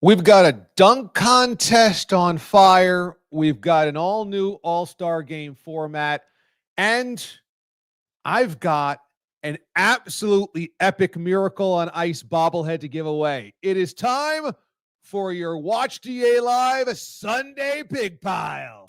We've got a dunk contest on fire. We've got an all-new All-Star Game format. And I've got an absolutely epic Miracle on Ice bobblehead to give away. It is time for your Watch DA Live Sunday Pig Pile.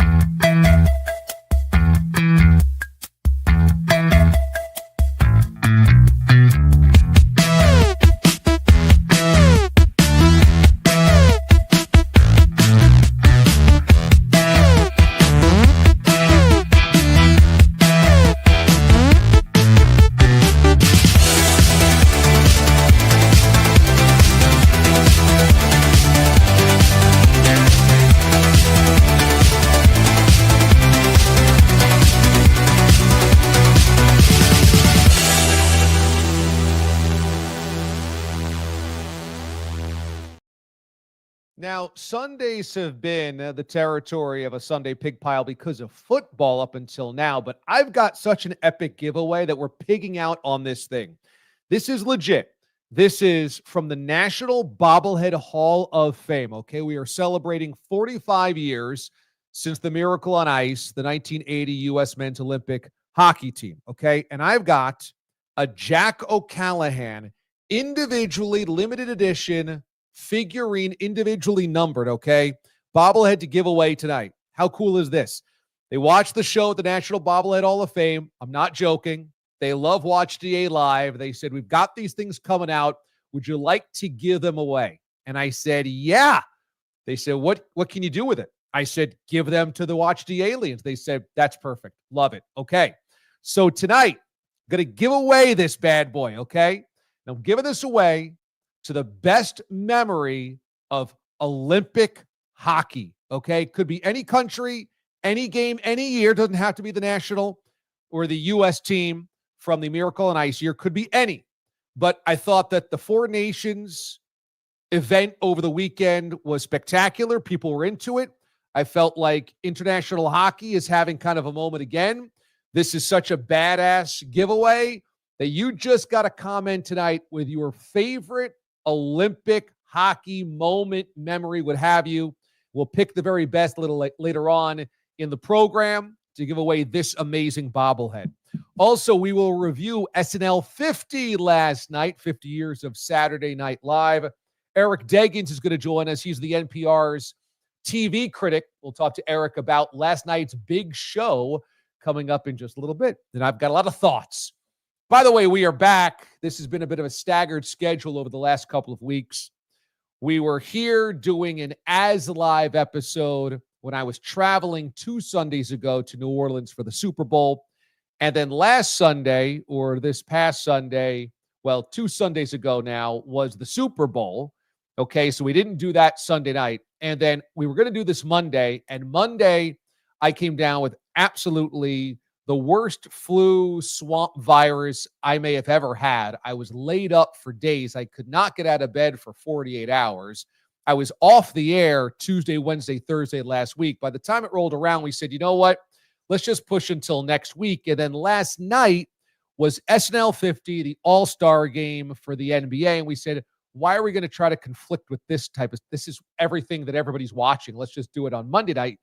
Now, Sundays have been the territory of a Sunday pig pile because of football up until now, but I've got such an epic giveaway that we're pigging out on this thing. This is legit. This is from the National Bobblehead Hall of Fame, okay? We are celebrating 45 years since the Miracle on Ice, the 1980 U.S. Men's Olympic hockey team, okay? And I've got a Jack O'Callahan individually limited edition figurine, individually numbered, okay? Bobblehead to give away tonight. How cool is this? They watch the show at the National Bobblehead Hall of Fame. I'm not joking. They love Watch DA Live. They said, we've got these things coming out. Would you like to give them away? And I said, yeah. They said, what can you do with it? I said, give them to the Watch DA aliens. They said, that's perfect. Love it. Okay. So tonight, I'm going to give away this bad boy, okay? Now, I'm giving this away to the best memory of Olympic hockey, okay? Could be any country, any game, any year. Doesn't have to be the national or the U.S. team from the Miracle on Ice year. Could be any. But I thought that the Four Nations event over the weekend was spectacular. People were into it. I felt like international hockey is having kind of a moment again. This is such a badass giveaway that you just got to comment tonight with your favorite Olympic hockey moment, memory, what have you. We'll pick the very best a little later on in the program to give away this amazing bobblehead. Also, we will review SNL 50 last night, 50 years of Saturday Night Live. Eric Deggans is going to join us. He's the NPR's TV critic. We'll talk to Eric about last night's big show coming up in just a little bit. And I've got a lot of thoughts. By the way, we are back. This has been a bit of a staggered schedule over the last couple of weeks. We were here doing an As Live episode when I was traveling 2 Sundays ago to New Orleans for the Super Bowl. And then last Sunday, or this past Sunday, well, 2 Sundays ago now, was the Super Bowl. Okay, so we didn't do that Sunday night. And then we were going to do this Monday. And Monday, I came down with absolutely the worst flu swamp virus I may have ever had. I was laid up for days. I could not get out of bed for 48 hours. I was off the air Tuesday, Wednesday, Thursday last week. By the time it rolled around, we said, you know what? Let's just push until next week. And then last night was SNL 50, the All-Star Game for the NBA. And we said, why are we going to try to conflict with this is everything that everybody's watching. Let's just do it on Monday night,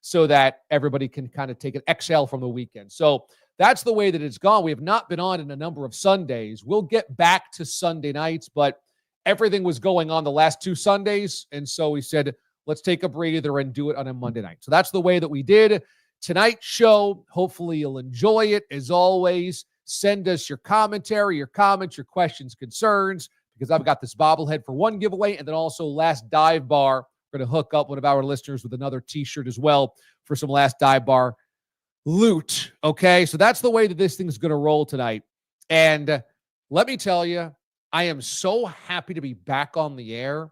so that everybody can kind of take an exhale from the weekend. So that's the way that it's gone. We have not been on in a number of Sundays. We'll get back to Sunday nights, but everything was going on the last 2 Sundays. And so we said, let's take a breather and do it on a Monday night. So that's the way that we did tonight's show. Hopefully you'll enjoy it. As always, send us your commentary, your comments, your questions, concerns, because I've got this bobblehead for one giveaway. And then also last dive bar, we're going to hook up one of our listeners with another T-shirt as well for some last dive bar loot. Okay, so that's the way that this thing's going to roll tonight. And let me tell you, I am so happy to be back on the air.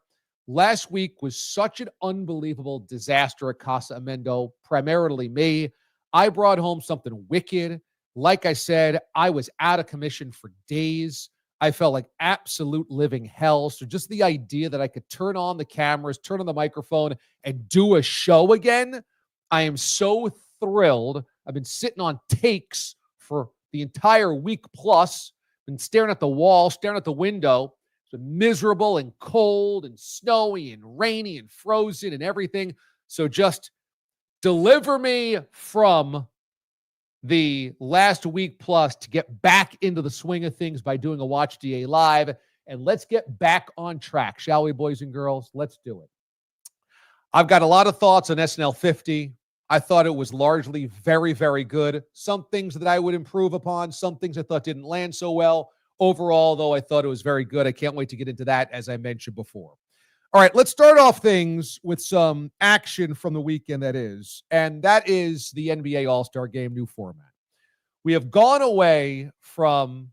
Last week was such an unbelievable disaster at Casa Amendo, primarily me. I brought home something wicked. Like I said, I was out of commission for days. I felt like absolute living hell. So just the idea that I could turn on the cameras, turn on the microphone, and do a show again, I am so thrilled. I've been sitting on takes for the entire week plus, been staring at the wall, staring at the window. It's miserable and cold and snowy and rainy and frozen and everything. So just deliver me from the last week plus to get back into the swing of things by doing a Watch DA Live. And let's get back on track, shall we, boys and girls? Let's do it. I've got a lot of thoughts on SNL 50. I thought it was largely very, very good. Some things that I would improve upon, some things I thought didn't land so well. Overall, though, I thought it was very good. I can't wait to get into that, as I mentioned before. All right, let's start off things with some action from the weekend and that is the NBA All-Star Game new format. We have gone away from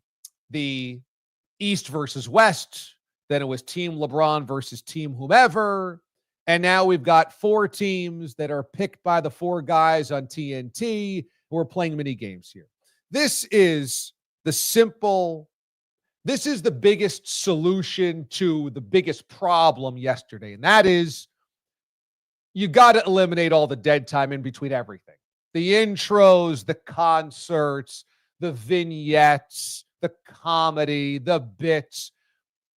the East versus West. Then it was Team LeBron versus Team whomever. And now we've got 4 teams that are picked by the 4 guys on TNT who are playing mini games here. This is the biggest solution to the biggest problem yesterday. And that is you got to eliminate all the dead time in between everything. The intros, the concerts, the vignettes, the comedy, the bits.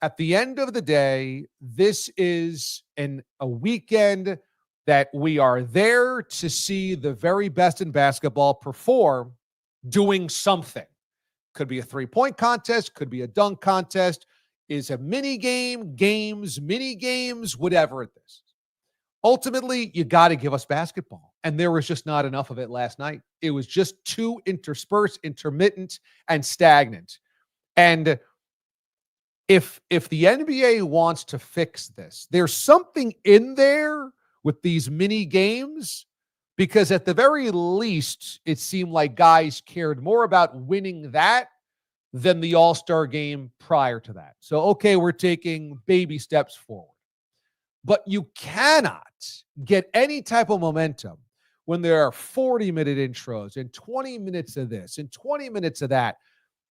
At the end of the day, this is a weekend that we are there to see the very best in basketball perform doing something. Could be a 3-point contest, could be a dunk contest, is a mini game, mini games, whatever it is. Ultimately, you got to give us basketball. And there was just not enough of it last night. It was just too interspersed, intermittent, and stagnant. And if the NBA wants to fix this, there's something in there with these mini games, because at the very least, it seemed like guys cared more about winning that than the All-Star game prior to that. So, okay, we're taking baby steps forward. But you cannot get any type of momentum when there are 40-minute intros and 20 minutes of this and 20 minutes of that.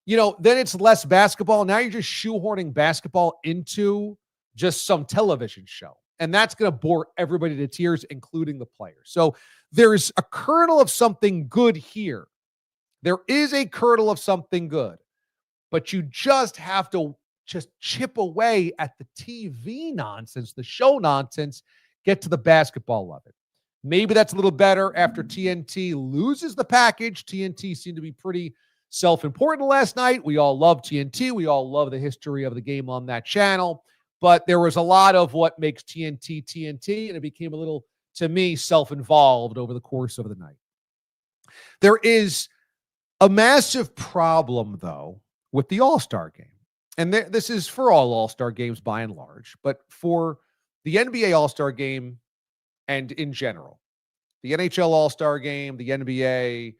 Then it's less basketball. Now you're just shoehorning basketball into just some television show. And that's going to bore everybody to tears, including the players. So there's a kernel of something good here. There is a kernel of something good. But you just have to just chip away at the TV nonsense, the show nonsense, get to the basketball of it. Maybe that's a little better after TNT loses the package. TNT seemed to be pretty self-important last night. We all love TNT. We all love the history of the game on that channel. But there was a lot of what makes TNT TNT, and it became a little, to me, self-involved over the course of the night. There is a massive problem, though, with the All-Star game. And this is for all All-Star games by and large, but for the NBA All-Star game and in general, the NHL All-Star game, the NBA,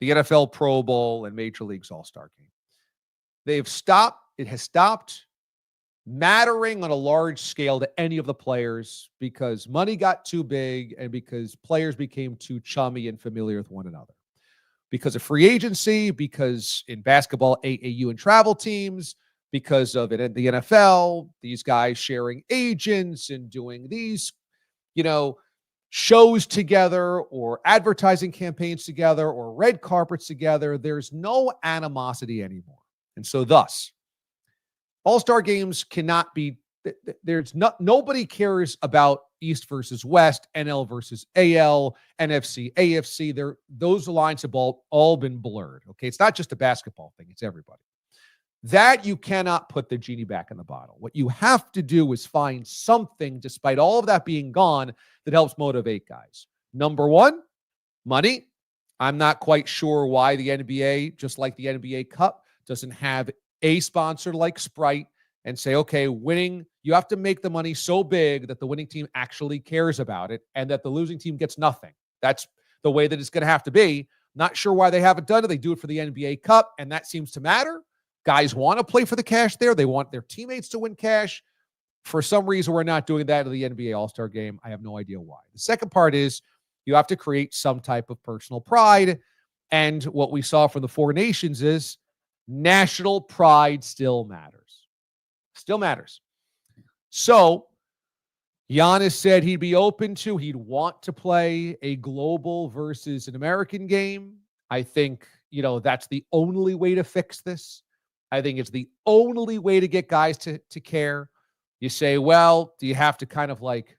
the NFL Pro Bowl, and Major League's All-Star game. It has stopped mattering on a large scale to any of the players because money got too big and because players became too chummy and familiar with one another. Because of free agency, because in basketball, AAU and travel teams, because of it in the NFL, these guys sharing agents and doing these, shows together or advertising campaigns together or red carpets together. There's no animosity anymore. And so thus, All-Star games cannot be, nobody cares about East versus West, NL versus AL, NFC, AFC. Those lines have all been blurred. Okay. It's not just a basketball thing. It's everybody. That you cannot put the genie back in the bottle. What you have to do is find something, despite all of that being gone, that helps motivate guys. Number one, money. I'm not quite sure why the NBA, just like the NBA Cup, doesn't have a sponsor like Sprite and say, okay, winning, you have to make the money so big that the winning team actually cares about it and that the losing team gets nothing. That's the way that it's going to have to be. Not sure why they haven't done it. They do it for the NBA Cup, and that seems to matter. Guys want to play for the cash there. They want their teammates to win cash. For some reason, we're not doing that in the NBA All-Star game. I have no idea why. The second part is you have to create some type of personal pride. And what we saw from the Four Nations is national pride still matters. Still matters. So Giannis said he'd want to play a global versus an American game. I think, that's the only way to fix this. I think it's the only way to get guys to care. You say, well, do you have to kind of like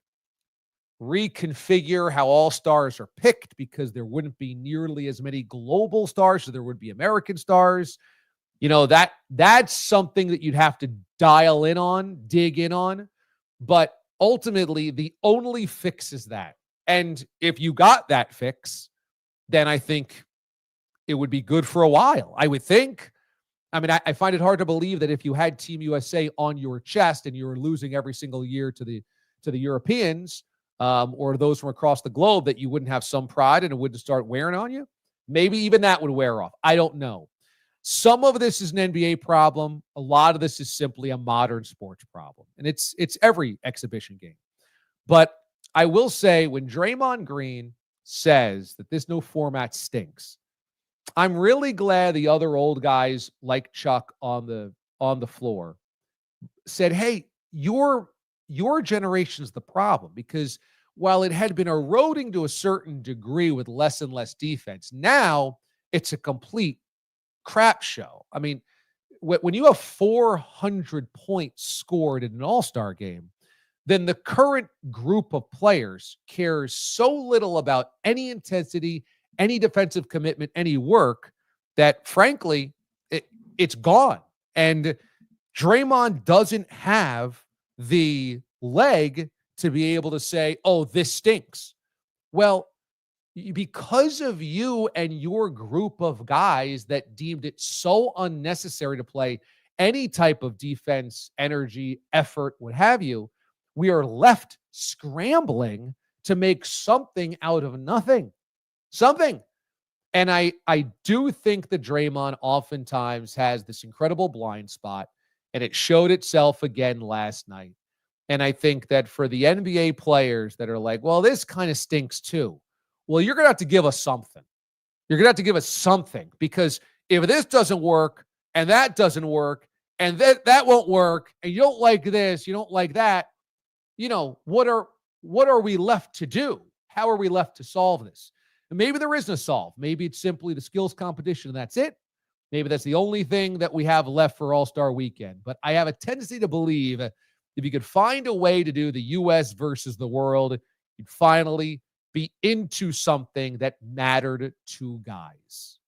reconfigure how all stars are picked because there wouldn't be nearly as many global stars as there would be American stars? That's something that you'd have to dial in on, dig in on. But ultimately, the only fix is that. And if you got that fix, then I think it would be good for a while, I would think. I mean, I find it hard to believe that if you had Team USA on your chest and you were losing every single year to the Europeans or those from across the globe, that you wouldn't have some pride and it wouldn't start wearing on you. Maybe even that would wear off. I don't know. Some of this is an NBA problem. A lot of this is simply a modern sports problem. And it's every exhibition game. But I will say, when Draymond Green says that this new format stinks, I'm really glad the other old guys like Chuck on the floor said, hey, your generation's the problem, because while it had been eroding to a certain degree with less and less defense, now it's a complete crap show. I mean, when you have 400 points scored in an all-star game, then the current group of players cares so little about any intensity, any defensive commitment, any work, that frankly, it's gone. And Draymond doesn't have the leg to be able to say, oh, this stinks. Well, because of you and your group of guys that deemed it so unnecessary to play any type of defense, energy, effort, what have you, we are left scrambling to make something out of nothing. Something. And I do think that Draymond oftentimes has this incredible blind spot, and it showed itself again last night. And I think that for the NBA players that are like, well, this kind of stinks too. Well, you're going to have to give us something. You're going to have to give us something, because if this doesn't work and that doesn't work and that won't work, and you don't like this, you don't like that, what are we left to do? How are we left to solve this? And maybe there isn't a solve. Maybe it's simply the skills competition and that's it. Maybe that's the only thing that we have left for All-Star Weekend. But I have a tendency to believe if you could find a way to do the U.S. versus the world, you'd finally be into something that mattered to guys.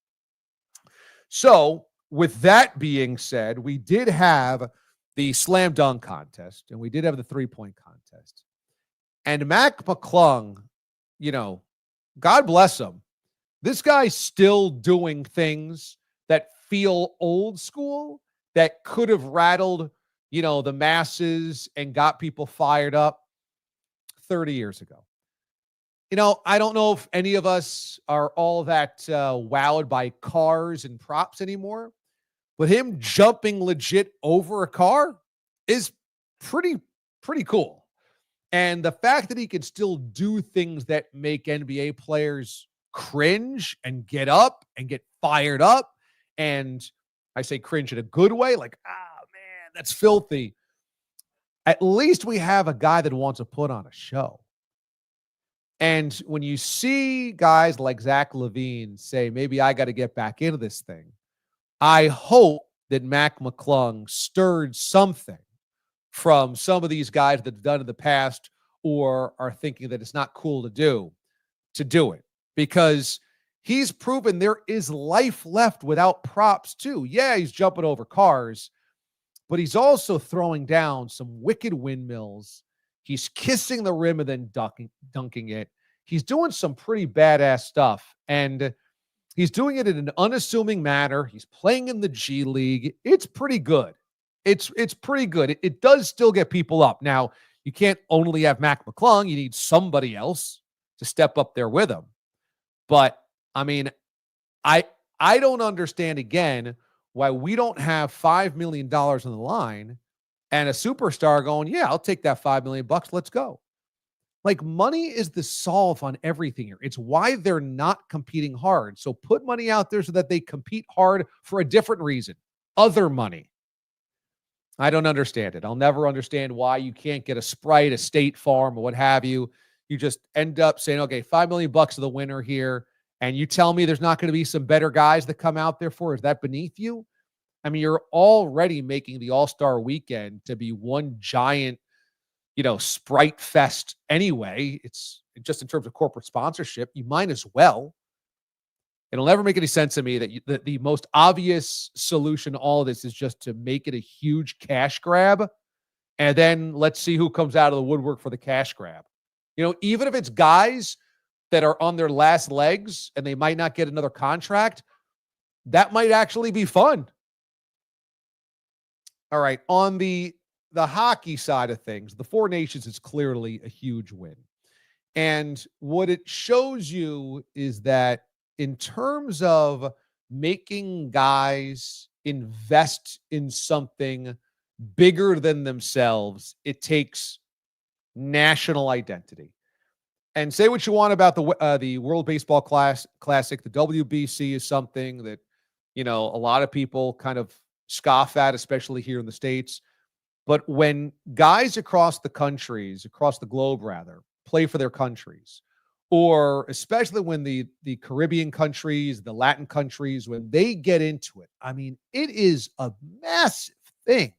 So with that being said, we did have the slam dunk contest and we did have the 3-point contest. And Mac McClung, God bless him, this guy's still doing things that feel old school, that could have rattled, the masses and got people fired up 30 years ago. I don't know if any of us are all that wowed by cars and props anymore, but him jumping legit over a car is pretty cool. And the fact that he can still do things that make NBA players cringe and get up and get fired up, and I say cringe in a good way, like, man, that's filthy. At least we have a guy that wants to put on a show. And when you see guys like Zach LaVine say, maybe I got to get back into this thing, I hope that Mac McClung stirred something from some of these guys that have done in the past or are thinking that it's not cool to do it. Because he's proven there is life left without props too. Yeah, he's jumping over cars, but he's also throwing down some wicked windmills. He's kissing the rim and then dunking it. He's doing some pretty badass stuff, and he's doing it in an unassuming manner. He's playing in the G League. It's pretty good. It's pretty good. It does still get people up. Now, you can't only have Mac McClung. You need somebody else to step up there with him. But, I mean, I don't understand, again, why we don't have $5 million on the line and a superstar going, yeah, I'll take that $5 million. Let's go. Like, money is the solve on everything here. It's why they're not competing hard. So put money out there so that they compete hard for a different reason. Other money. I don't understand it. I'll never understand why you can't get a Sprite, a State Farm, or what have you. You just end up saying, okay, $5 million to the winner here. And you tell me there's not going to be some better guys that come out there for. Is that beneath you? I mean, you're already making the All-Star weekend to be one giant, Sprite fest anyway. It's just in terms of corporate sponsorship. You might as well. It'll never make any sense to me that the most obvious solution to all of this is just to make it a huge cash grab, and then let's see who comes out of the woodwork for the cash grab. Even if it's guys that are on their last legs and they might not get another contract, that might actually be fun. All right, on the hockey side of things, the Four Nations is clearly a huge win. And what it shows you is that in terms of making guys invest in something bigger than themselves, it takes national identity. And say what you want about the World Baseball Classic, the WBC is something that, a lot of people kind of scoff at, especially here in the States. But when guys across the globe, play for their countries, or especially when the Caribbean countries, the Latin countries, when they get into it, I mean, it is a massive thing.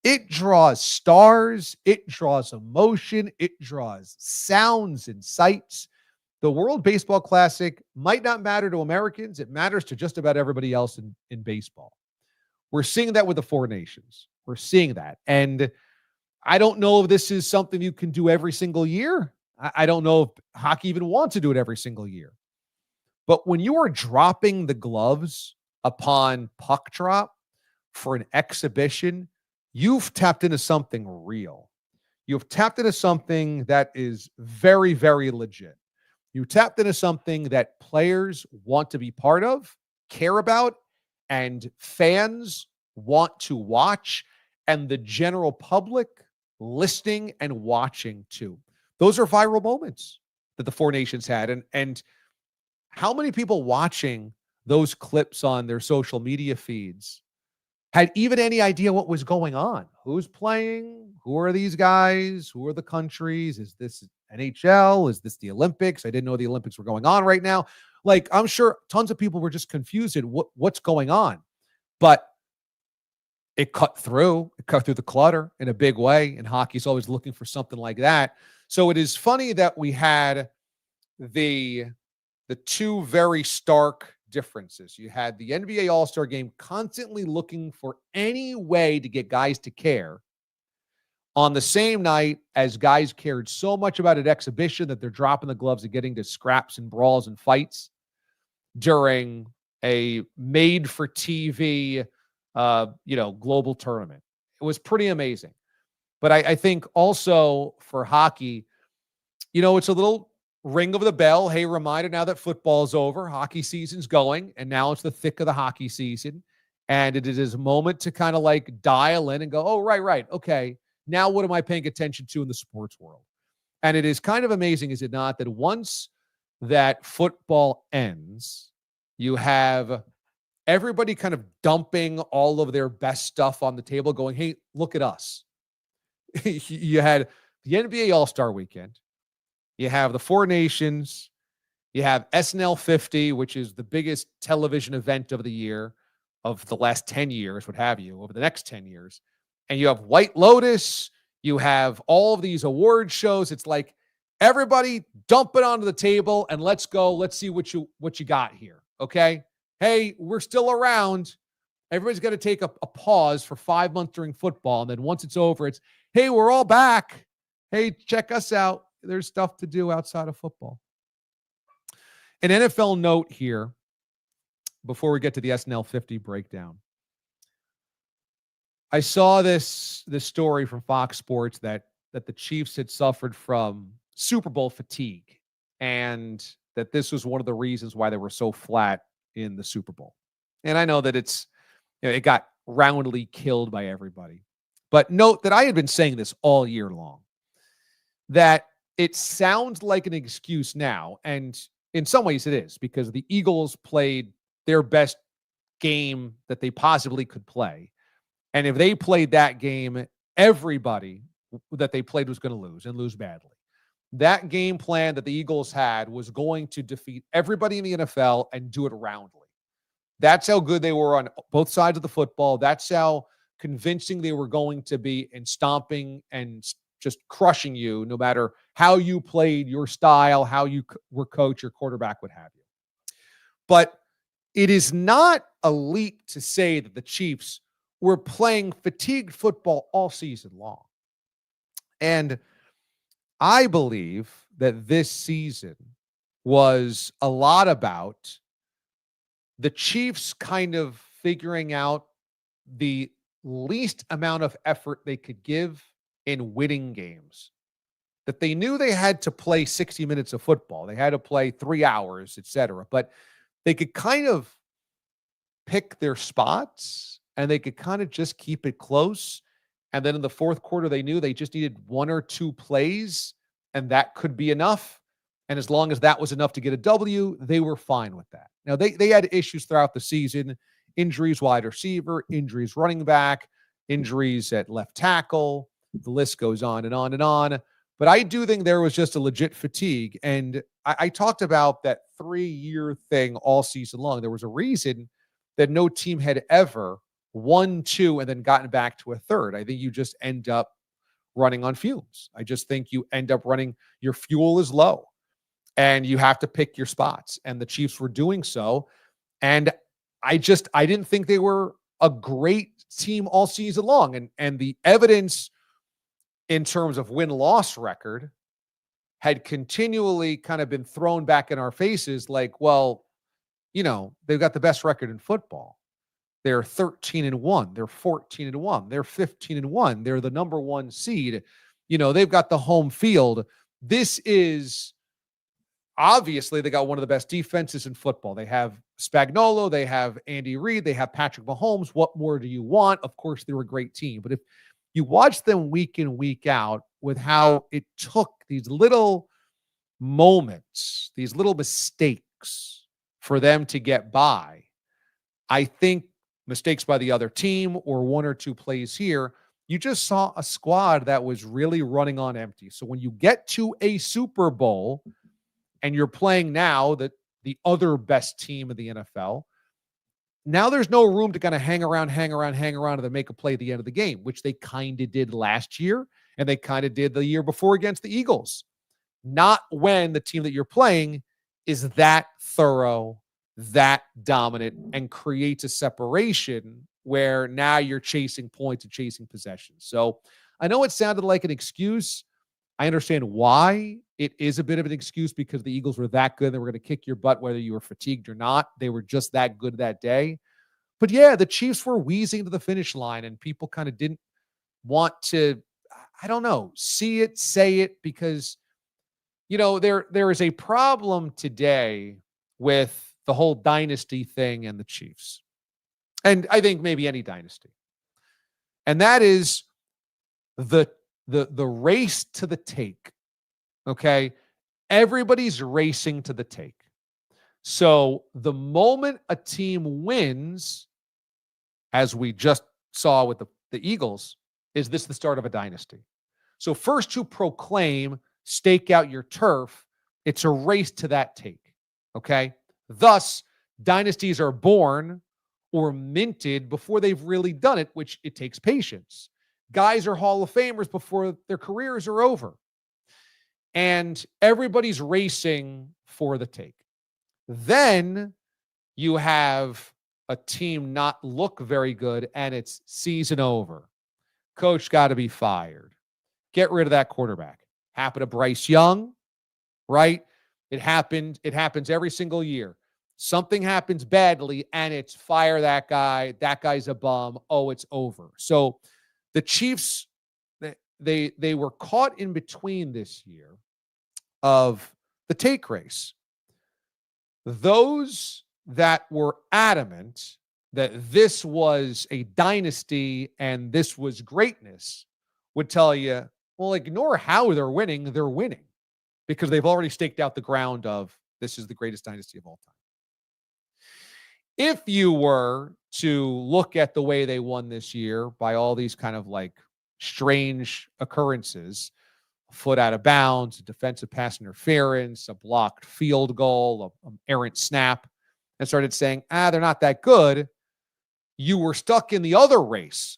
It draws stars, it draws emotion, it draws sounds and sights. The World Baseball Classic might not matter to Americans. It matters to just about everybody else in baseball. We're seeing that with the Four Nations. We're seeing that. And I don't know if this is something you can do every single year. I don't know if hockey even wants to do it every single year. But when you are dropping the gloves upon puck drop for an exhibition, you've tapped into something real. You've tapped into something that is very, very legit. You tapped into something that players want to be part of, care about, and fans want to watch, and the general public listening and watching too. Those are viral moments that the Four Nations had. And how many people watching those clips on their social media feeds had even any idea what was going on? Who's playing? Who are these guys? Who are the countries? Is this NHL? Is this the Olympics? I didn't know the Olympics were going on right now. Like, I'm sure tons of people were just confused at what's going on. But it cut through the clutter in a big way. And hockey's always looking for something like that. So it is funny that we had the two very stark differences. You had the NBA All-Star Game constantly looking for any way to get guys to care on the same night as guys cared so much about an exhibition that they're dropping the gloves and getting to scraps and brawls and fights during a made-for-TV, global tournament. It was pretty amazing. But I think also for hockey, it's a little ring of the bell. Hey, reminder now that football's over, hockey season's going, and now it's the thick of the hockey season. And it is a moment to kind of like dial in and go, oh, right. Okay, now what am I paying attention to in the sports world? And it is kind of amazing, is it not, that once that football ends, you have everybody kind of dumping all of their best stuff on the table going, hey, look at us. You had the NBA All-Star Weekend. You have the Four Nations. You have SNL 50, which is the biggest television event of the year, of the last 10 years, what have you, over the next 10 years. And you have White Lotus. You have all of these award shows. It's like everybody dump it onto the table and let's go. Let's see what you got here. Okay. Hey, we're still around. Everybody's got to take a pause for 5 months during football. And then once it's over, it's, hey, we're all back. Hey, check us out. There's stuff to do outside of football. An NFL note here before we get to the SNL 50 breakdown. I saw this story from Fox Sports that the Chiefs had suffered from Super Bowl fatigue, and that this was one of the reasons why they were so flat in the Super Bowl. And I know that it got roundly killed by everybody. But note that I had been saying this all year long, that it sounds like an excuse now, and in some ways it is, because the Eagles played their best game that they possibly could play. And if they played that game, everybody that they played was going to lose, and lose badly. That game plan that the Eagles had was going to defeat everybody in the NFL and do it roundly. That's how good they were on both sides of the football. That's how convincing they were going to be in stomping and just crushing you, no matter how you played, your style, how you were coached, your quarterback would have you. But it is not a leap to say that the Chiefs were playing fatigued football all season long. And I believe that this season was a lot about the Chiefs kind of figuring out the least amount of effort they could give in winning games. That they knew they had to play 60 minutes of football. They had to play 3 hours, etc. But they could kind of pick their spots and they could kind of just keep it close. And then in the fourth quarter, they knew they just needed 1 or 2 plays and that could be enough. And as long as that was enough to get a W, they were fine with that. Now, they had issues throughout the season, injuries wide receiver, injuries running back, injuries at left tackle. The list goes on and on and on. But I do think there was just a legit fatigue. And I talked about that 3-year thing all season long. There was a reason that no team had ever won 2 and then gotten back to a third. I think you just end up running on fumes. I just think you end up running, your fuel is low and you have to pick your spots. And the Chiefs were doing so. And I didn't think they were a great team all season long. And the evidence in terms of win-loss record had continually kind of been thrown back in our faces like, well, you know, they've got the best record in football. They're 13-1. They're 14-1. They're 15-1. They're the number 1 seed. You know, they've got the home field. This is obviously they got one of the best defenses in football. They have Spagnuolo. They have Andy Reid. They have Patrick Mahomes. What more do you want? Of course, they're a great team. But if you watch them week in, week out with how it took these little moments, these little mistakes for them to get by, I think mistakes by the other team or 1 or 2 plays here, you just saw a squad that was really running on empty. So when you get to a Super Bowl and you're playing now the other best team in the NFL, now there's no room to kind of hang around and then make a play at the end of the game, which they kind of did last year and they kind of did the year before against the Eagles. Not when the team that you're playing is that thorough, that dominant, and creates a separation where now you're chasing points and chasing possessions. So I know it sounded like an excuse. I understand why it is a bit of an excuse because the Eagles were that good. They were going to kick your butt whether you were fatigued or not. They were just that good that day. But yeah, the Chiefs were wheezing to the finish line and people kind of didn't want to, I don't know, see it, say it, because, you know, there is a problem today with the whole dynasty thing and the Chiefs. And I think maybe any dynasty. And that is the race to the take. Okay? Everybody's racing to the take. So the moment a team wins, as we just saw with the Eagles, is this the start of a dynasty? So first to proclaim, stake out your turf, it's a race to that take. Okay? Thus, dynasties are born or minted before they've really done it, which it takes patience. Guys are Hall of Famers before their careers are over. And everybody's racing for the take. Then you have a team not look very good and it's season over. Coach got to be fired. Get rid of that quarterback. Happened to Bryce Young, right? It happens every single year. Something happens badly and it's fire that guy. That guy's a bum. Oh, it's over. So the Chiefs, they were caught in between this year of the take race. Those that were adamant that this was a dynasty and this was greatness would tell you, well, ignore how they're winning because they've already staked out the ground of this is the greatest dynasty of all time. If you were to look at the way they won this year by all these kind of like strange occurrences, a foot out of bounds, a defensive pass interference, a blocked field goal, an errant snap, and started saying, they're not that good, you were stuck in the other race.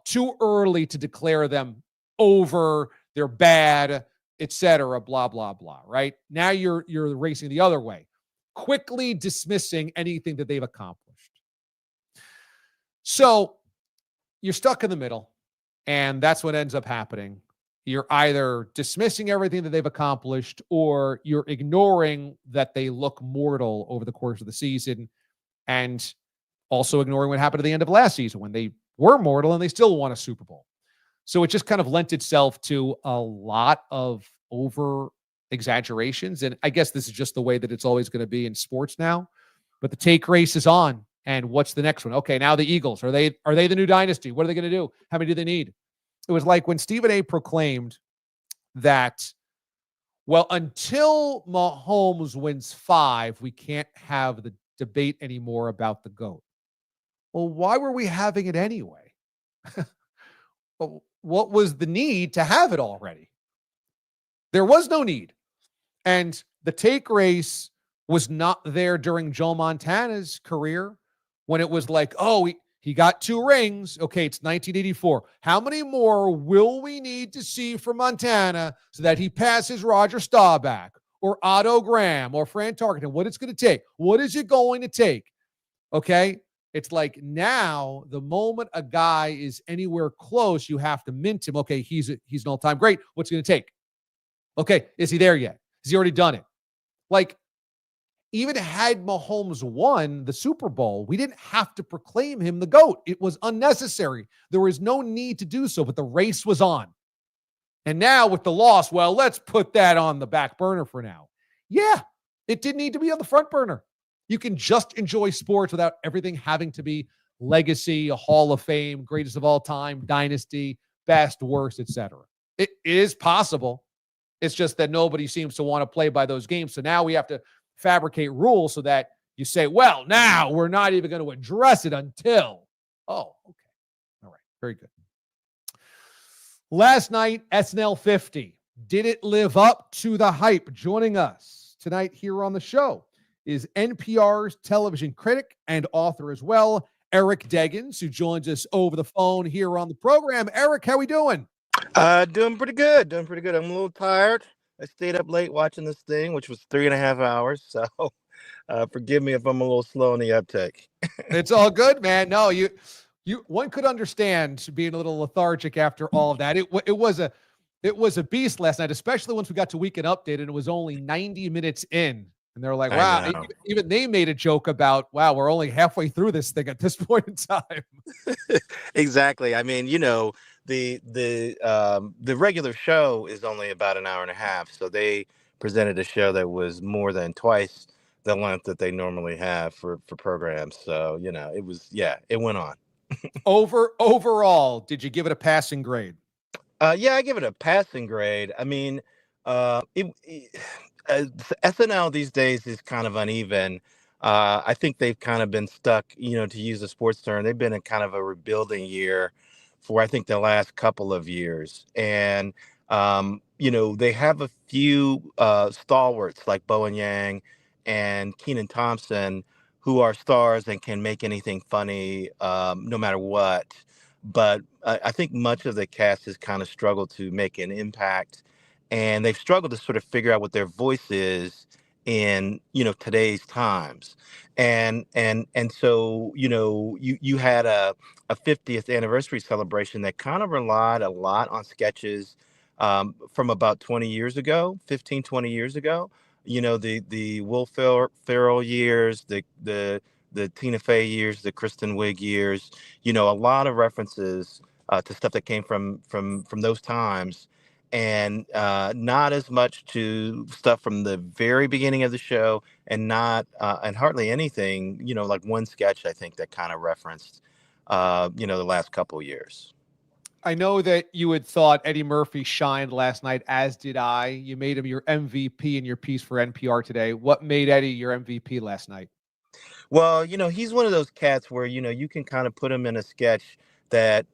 Too early to declare them over, they're bad, etc. Blah, blah, blah. Right? Now you're racing the other way, quickly dismissing anything that they've accomplished. So you're stuck in the middle, and that's what ends up happening. You're either dismissing everything that they've accomplished, or you're ignoring that they look mortal over the course of the season, and also ignoring what happened at the end of last season when they were mortal and they still won a Super Bowl. So it just kind of lent itself to a lot of over exaggerations. And I guess this is just the way that it's always going to be in sports now. But the take race is on. And what's the next one? Okay, now the Eagles. Are they the new dynasty? What are they going to do? How many do they need? It was like when Stephen A. proclaimed that, well, until Mahomes wins 5, we can't have the debate anymore about the GOAT. Well, why were we having it anyway? What was the need to have it already? There was no need. And the take race was not there during Joe Montana's career, when it was like, oh, he got 2 rings. Okay, it's 1984. How many more will we need to see from Montana so that he passes Roger Staubach or Otto Graham or Fran Tarkenton? What it's going to take? What is it going to take? Okay, it's like now the moment a guy is anywhere close, you have to mint him. Okay, he's an all-time great. What's it going to take? Okay, is he there yet? Has he already done it? Like, even had Mahomes won the Super Bowl, we didn't have to proclaim him the GOAT. It was unnecessary. There was no need to do so, but the race was on. And now with the loss, well, let's put that on the back burner for now. Yeah, it didn't need to be on the front burner. You can just enjoy sports without everything having to be legacy, a Hall of Fame, greatest of all time, dynasty, best, worst, etc. It is possible. It's just that nobody seems to want to play by those games. So now we have to fabricate rules so that you say, well, now we're not even going to address it until. Oh, okay. All right. Very good. Last night, SNL 50. Did it live up to the hype? Joining us tonight here on the show is NPR's television critic and author as well, Eric Deggans, who joins us over the phone here on the program. Eric, how we doing? Doing pretty good. I'm a little tired. I stayed up late watching this thing, which was 3.5 hours. So forgive me if I'm a little slow in the uptake. It's all good, man. No, you one could understand being a little lethargic after all of that. It was a beast last night, especially once we got to Weekend Update and it was only 90 minutes in. And they're like, wow, even they made a joke about, wow, we're only halfway through this thing at this point in time. Exactly. I mean, the regular show is only about an hour and a half. So they presented a show that was more than twice the length that they normally have for programs. So, it went on. Overall, did you give it a passing grade? Yeah, I give it a passing grade. I mean, SNL these days is kind of uneven. I think they've kind of been stuck, to use a sports term. They've been in kind of a rebuilding year for, I think, the last couple of years. And, they have a few stalwarts like Bowen Yang and Kenan Thompson who are stars and can make anything funny no matter what. But I think much of the cast has kind of struggled to make an impact, and they've struggled to sort of figure out what their voice is in today's times. And so you had a 50th anniversary celebration that kind of relied a lot on sketches from about 20 years ago, 15, 20 years ago. The Will Ferrell years, the Tina Fey years, the Kristen Wiig years, a lot of references to stuff that came from those times, and not as much to stuff from the very beginning of the show, and not and hardly anything, like one sketch I think that kind of referenced the last couple years. I know that you had thought Eddie Murphy shined last night, as did I. You made him your MVP in your piece for NPR today. What made Eddie your MVP last night? Well, he's one of those cats where, you can kind of put him in a sketch that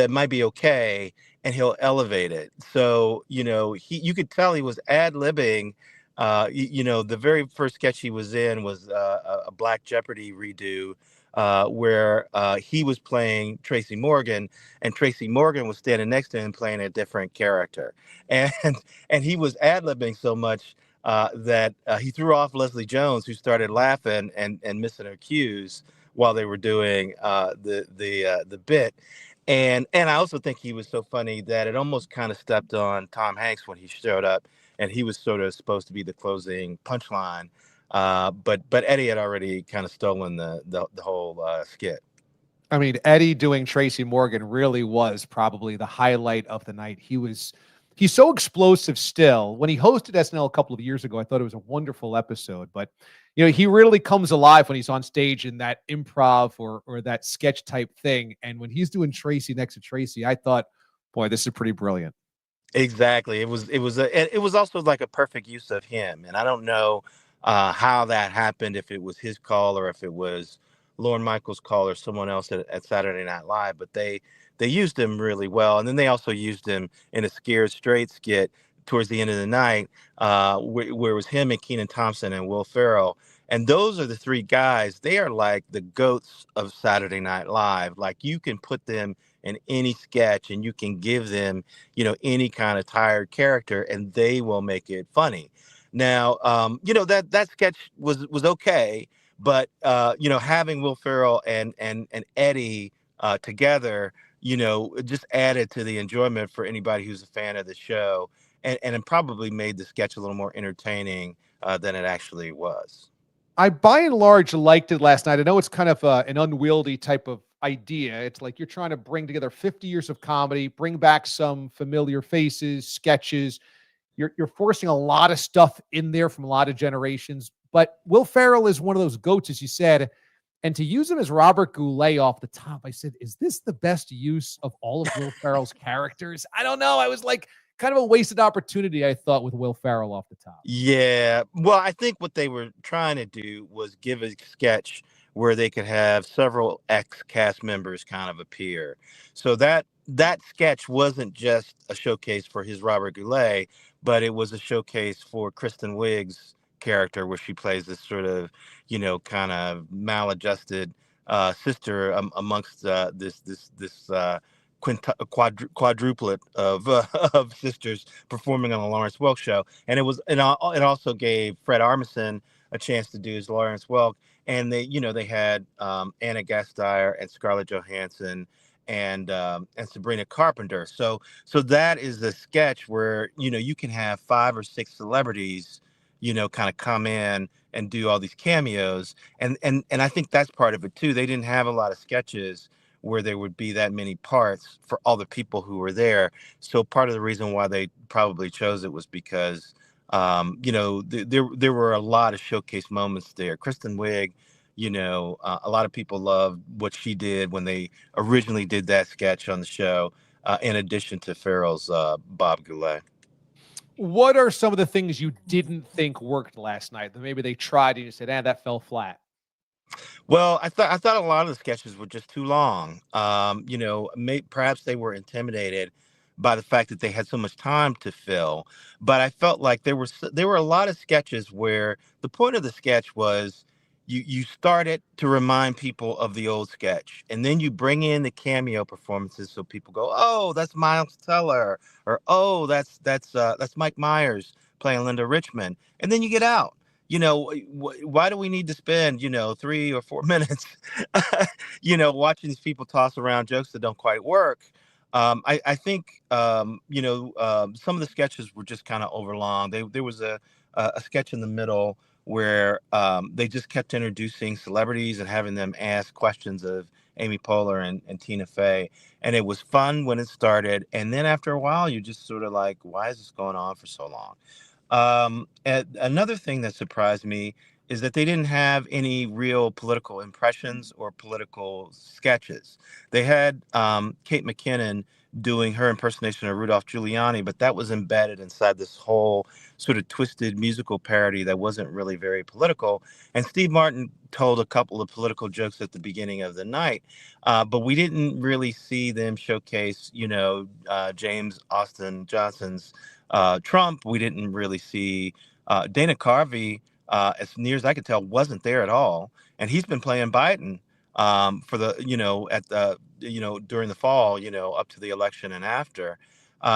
might be okay, and he'll elevate it. So, you could tell he was ad-libbing The very first sketch he was in was a Black Jeopardy redo, where he was playing Tracy Morgan, and Tracy Morgan was standing next to him playing a different character, and and he was ad libbing so much that he threw off Leslie Jones, who started laughing and missing her cues while they were doing the bit. And I also think he was so funny that it almost kind of stepped on Tom Hanks when he showed up, and he was sort of supposed to be the closing punchline. But Eddie had already kind of stolen the whole skit. I mean, Eddie doing Tracy Morgan really was probably the highlight of the night. He's so explosive still. When he hosted SNL a couple of years ago, I thought it was a wonderful episode. But he really comes alive when he's on stage in that improv or that sketch type thing. And when he's doing Tracy next to Tracy, I thought, boy, this is pretty brilliant. Exactly. It was also like a perfect use of him. And I don't know how that happened, if it was his call or if it was Lorne Michaels' call or someone else at Saturday Night Live, but they used him really well. And then they also used him in a Scared Straight skit towards the end of the night, where it was him and Kenan Thompson and Will Ferrell. And those are the three guys. They are like the goats of Saturday Night Live. Like, you can put them in any sketch and you can give them any kind of tired character, and they will make it funny. Now, that sketch was okay, but having Will Ferrell and Eddie together, it just added to the enjoyment for anybody who's a fan of the show, and it probably made the sketch a little more entertaining than it actually was. I, by and large, liked it last night. I know it's kind of an unwieldy type of idea. It's like you're trying to bring together 50 years of comedy, bring back some familiar faces, sketches. You're forcing a lot of stuff in there from a lot of generations. But Will Ferrell is one of those goats, as you said. And to use him as Robert Goulet off the top, I said, is this the best use of all of Will Ferrell's characters? I don't know. I was like, kind of a wasted opportunity, I thought, with Will Ferrell off the top. Yeah. Well, I think what they were trying to do was give a sketch where they could have several ex-cast members kind of appear. So that sketch wasn't just a showcase for his Robert Goulet, but it was a showcase for Kristen Wiig's character, where she plays this sort of, kind of maladjusted sister amongst this quadruplet of of sisters performing on the Lawrence Welk show. And it also gave Fred Armisen a chance to do his Lawrence Welk. And they had Anna Gasteyer and Scarlett Johansson and Sabrina Carpenter. So that is the sketch where you can have 5 or 6 celebrities kind of come in and do all these cameos, and I think that's part of it too. They didn't have a lot of sketches where there would be that many parts for all the people who were there. So part of the reason why they probably chose it was because there were a lot of showcase moments there. Kristen Wiig, a lot of people loved what she did when they originally did that sketch on the show, in addition to Farrell's Bob Goulet. What are some of the things you didn't think worked last night that maybe they tried and you said, that fell flat? Well, I thought a lot of the sketches were just too long. Perhaps they were intimidated by the fact that they had so much time to fill. But I felt like there were a lot of sketches where the point of the sketch was you start it to remind people of the old sketch, and then you bring in the cameo performances so people go, "Oh, that's Miles Teller," or "Oh, that's Mike Myers playing Linda Richmond," and then you get out. Why do we need to spend 3 or 4 minutes watching these people toss around jokes that don't quite work? I think some of the sketches were just kind of overlong. There was a sketch in the middle where they just kept introducing celebrities and having them ask questions of Amy Poehler and Tina Fey, and it was fun when it started, and then after a while you just sort of like, why is this going on for so long? And another thing that surprised me is that they didn't have any real political impressions or political sketches. They had Kate McKinnon doing her impersonation of Rudolph Giuliani, but that was embedded inside this whole sort of twisted musical parody that wasn't really very political. And Steve Martin told a couple of political jokes at the beginning of the night, but we didn't really see them showcase, James Austin Johnson's Trump. We didn't really see Dana Carvey, as near as I could tell, wasn't there at all, and he's been playing Biden for the at the during the fall, up to the election and after.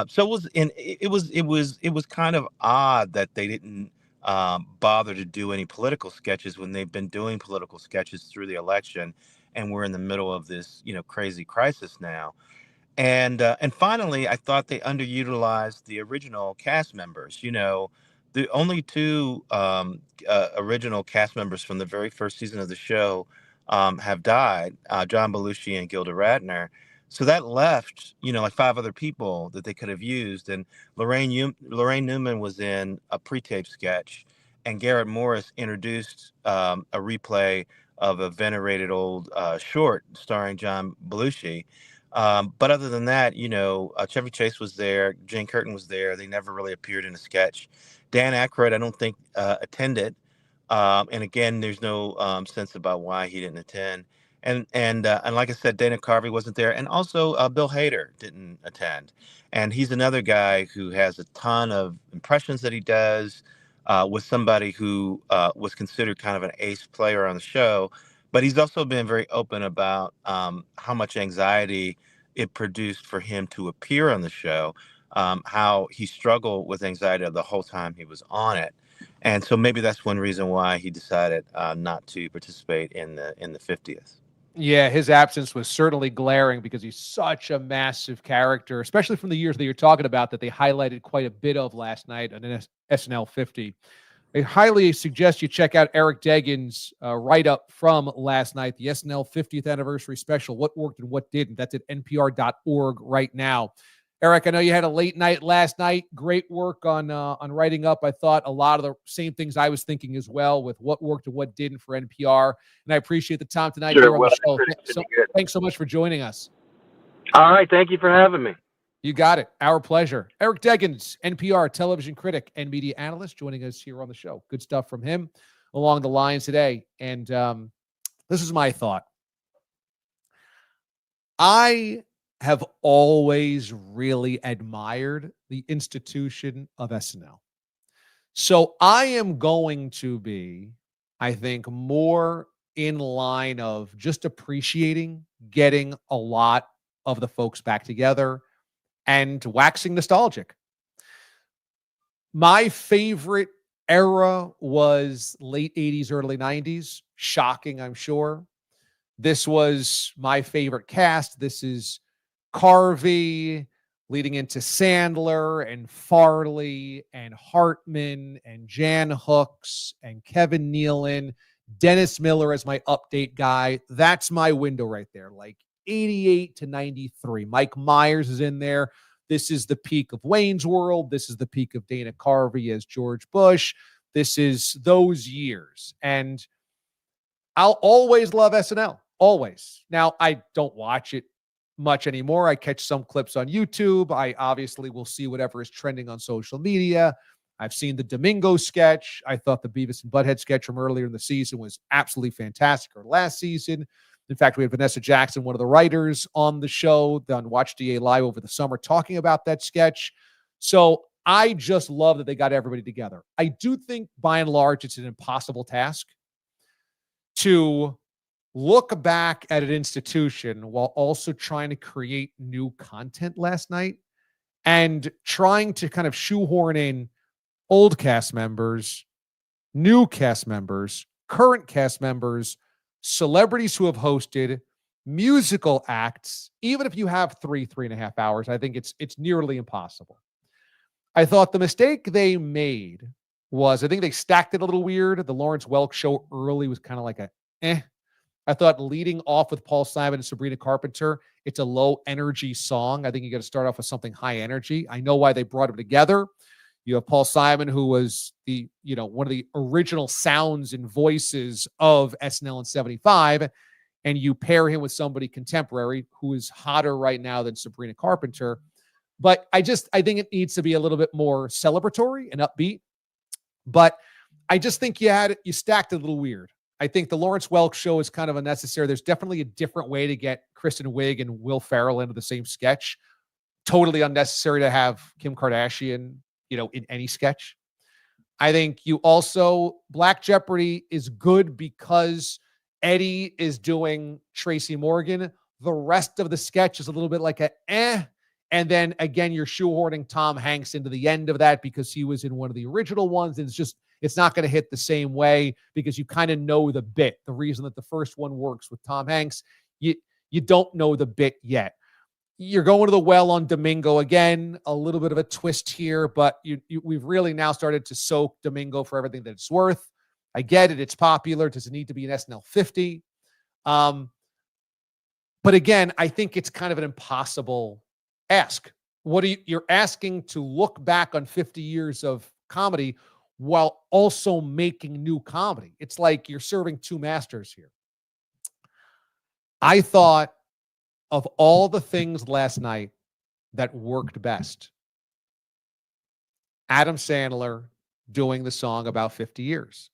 So it was kind of odd that they didn't bother to do any political sketches when they've been doing political sketches through the election, and we're in the middle of this crazy crisis now. And finally, I thought they underutilized the original cast members. The only two original cast members from the very first season of the show have died, John Belushi and Gilda Radner. So that left, like five other people that they could have used. And Lorraine Newman was in a pre-tape sketch, and Garrett Morris introduced a replay of a venerated old short starring John Belushi. But other than that, Chevy Chase was there, Jane Curtin was there. They never really appeared in a sketch. Dan Aykroyd, I don't think attended. And again, there's no sense about why he didn't attend. And like I said, Dana Carvey wasn't there, and also Bill Hader didn't attend. And he's another guy who has a ton of impressions that he does. Was somebody who was considered kind of an ace player on the show, but he's also been very open about how much anxiety it produced for him to appear on the show, how he struggled with anxiety the whole time he was on it. And so maybe that's one reason why he decided not to participate in the 50th. Yeah, his absence was certainly glaring because he's such a massive character, especially from the years that you're talking about that they highlighted quite a bit of last night on SNL 50. I highly suggest you check out Eric Deggans' write-up from last night, the SNL 50th anniversary special, What Worked and What Didn't. That's at npr.org right now. Eric, I know you had a late night last night. Great work on writing up. I thought a lot of the same things I was thinking as well with what worked and what didn't for NPR. And I appreciate the time tonight here on the show. Thanks so much for joining us. All right. Thank you for having me. You got it. Our pleasure. Eric Deggans, NPR television critic and media analyst, joining us here on the show. Good stuff from him along the lines today. And this is my thought. I have always really admired the institution of SNL. So I am going to be, I think, more in line of just appreciating getting a lot of the folks back together and waxing nostalgic. My favorite era was late 80s, early 90s. Shocking, I'm sure. This was my favorite cast. This is Carvey leading into Sandler and Farley and Hartman and Jan Hooks and Kevin Nealon, Dennis Miller as my update guy. That's my window right there, like 88 to 93. Mike Myers is in there. This is the peak of Wayne's World. This is the peak of Dana Carvey as George Bush. This is those years. And I'll always love SNL, always. Now, I don't watch it much anymore. I catch some clips on YouTube. I obviously will see whatever is trending on social media. I've seen the Domingo sketch. I thought the Beavis and Butthead sketch from earlier in the season was absolutely fantastic, or last season. In fact, we had Vanessa Jackson, one of the writers on the show, on Watch DA Live over the summer, talking about that sketch. So I just love that they got everybody together. I do think, by and large, it's an impossible task to look back at an institution while also trying to create new content last night and trying to kind of shoehorn in old cast members, new cast members, current cast members, celebrities who have hosted, musical acts. Even if you have 3.5 hours, I think it's nearly impossible. I thought the mistake they made was, I think they stacked it a little weird. The Lawrence Welk show early was kind of like I thought leading off with Paul Simon and Sabrina Carpenter, it's a low energy song. I think you got to start off with something high energy. I know why they brought them together. You have Paul Simon, who was the, one of the original sounds and voices of SNL in 75. And you pair him with somebody contemporary who is hotter right now than Sabrina Carpenter. But I think it needs to be a little bit more celebratory and upbeat. But I just think you stacked it a little weird. I think the Lawrence Welk show is kind of unnecessary. There's definitely a different way to get Kristen Wiig and Will Ferrell into the same sketch. Totally unnecessary to have Kim Kardashian, in any sketch. I think you also, Black Jeopardy is good because Eddie is doing Tracy Morgan. The rest of the sketch is a little bit like a eh. And then again, you're shoehorning Tom Hanks into the end of that because he was in one of the original ones. And it's not going to hit the same way because you kind of know the bit. The reason that the first one works with Tom Hanks, you don't know the bit yet. You're going to the well on Domingo again, a little bit of a twist here, but we've really now started to soak Domingo for everything that it's worth. I get it. It's popular. Does it need to be an SNL 50? But again, I think it's kind of an impossible ask. You're asking to look back on 50 years of comedy while also making new comedy. It's like you're serving two masters here. I thought of all the things last night that worked best, Adam Sandler doing the song about 50 years.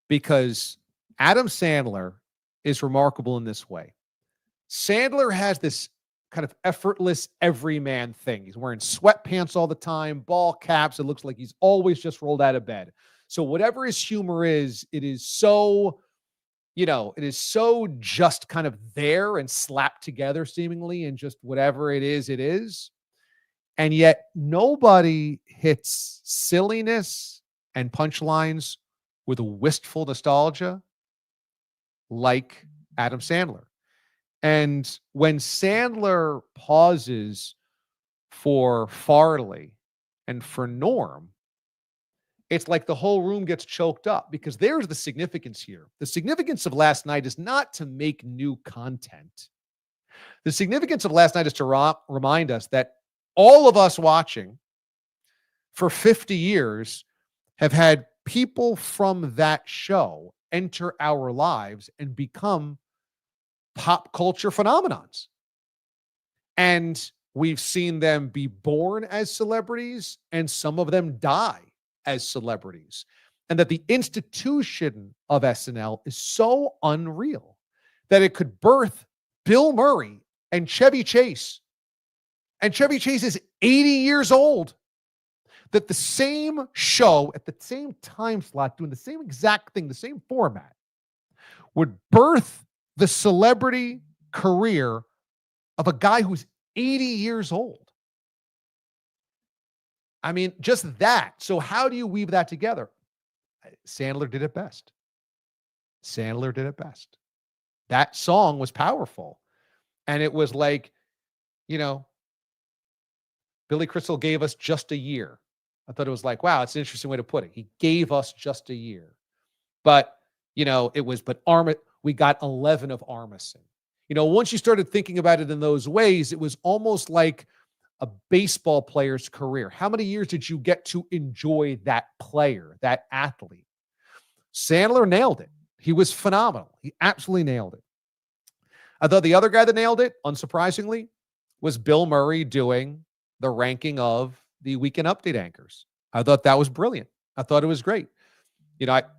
Because Adam Sandler is remarkable in this way. Sandler has this kind of effortless everyman thing. He's wearing sweatpants all the time, ball caps. It looks like he's always just rolled out of bed. So whatever his humor is, it is so just kind of there and slapped together seemingly, and just whatever it is, it is. And yet nobody hits silliness and punchlines with a wistful nostalgia like Adam Sandler. And when Sandler pauses for Farley and for Norm, it's like the whole room gets choked up, because there's the significance here. The significance of last night is not to make new content. The significance of last night is to remind us that all of us watching for 50 years have had people from that show enter our lives and become pop culture phenomenons. And we've seen them be born as celebrities, and some of them die as celebrities. And that the institution of SNL is so unreal that it could birth Bill Murray and Chevy Chase. And Chevy Chase is 80 years old. That the same show at the same time slot, doing the same exact thing, the same format, would birth the celebrity career of a guy who's 80 years old. I mean, just that. So how do you weave that together? Sandler did it best. Sandler did it best. That song was powerful. And it was like, Billy Crystal gave us just a year. I thought it was like, wow, it's an interesting way to put it. He gave us just a year. But, we got 11 of Armisen. Once you started thinking about it in those ways, it was almost like a baseball player's career. How many years did you get to enjoy that player, that athlete? Sandler nailed it. He was phenomenal. He absolutely nailed it. I thought the other guy that nailed it, unsurprisingly, was Bill Murray doing the ranking of the Weekend Update anchors. I thought that was brilliant. I thought it was great.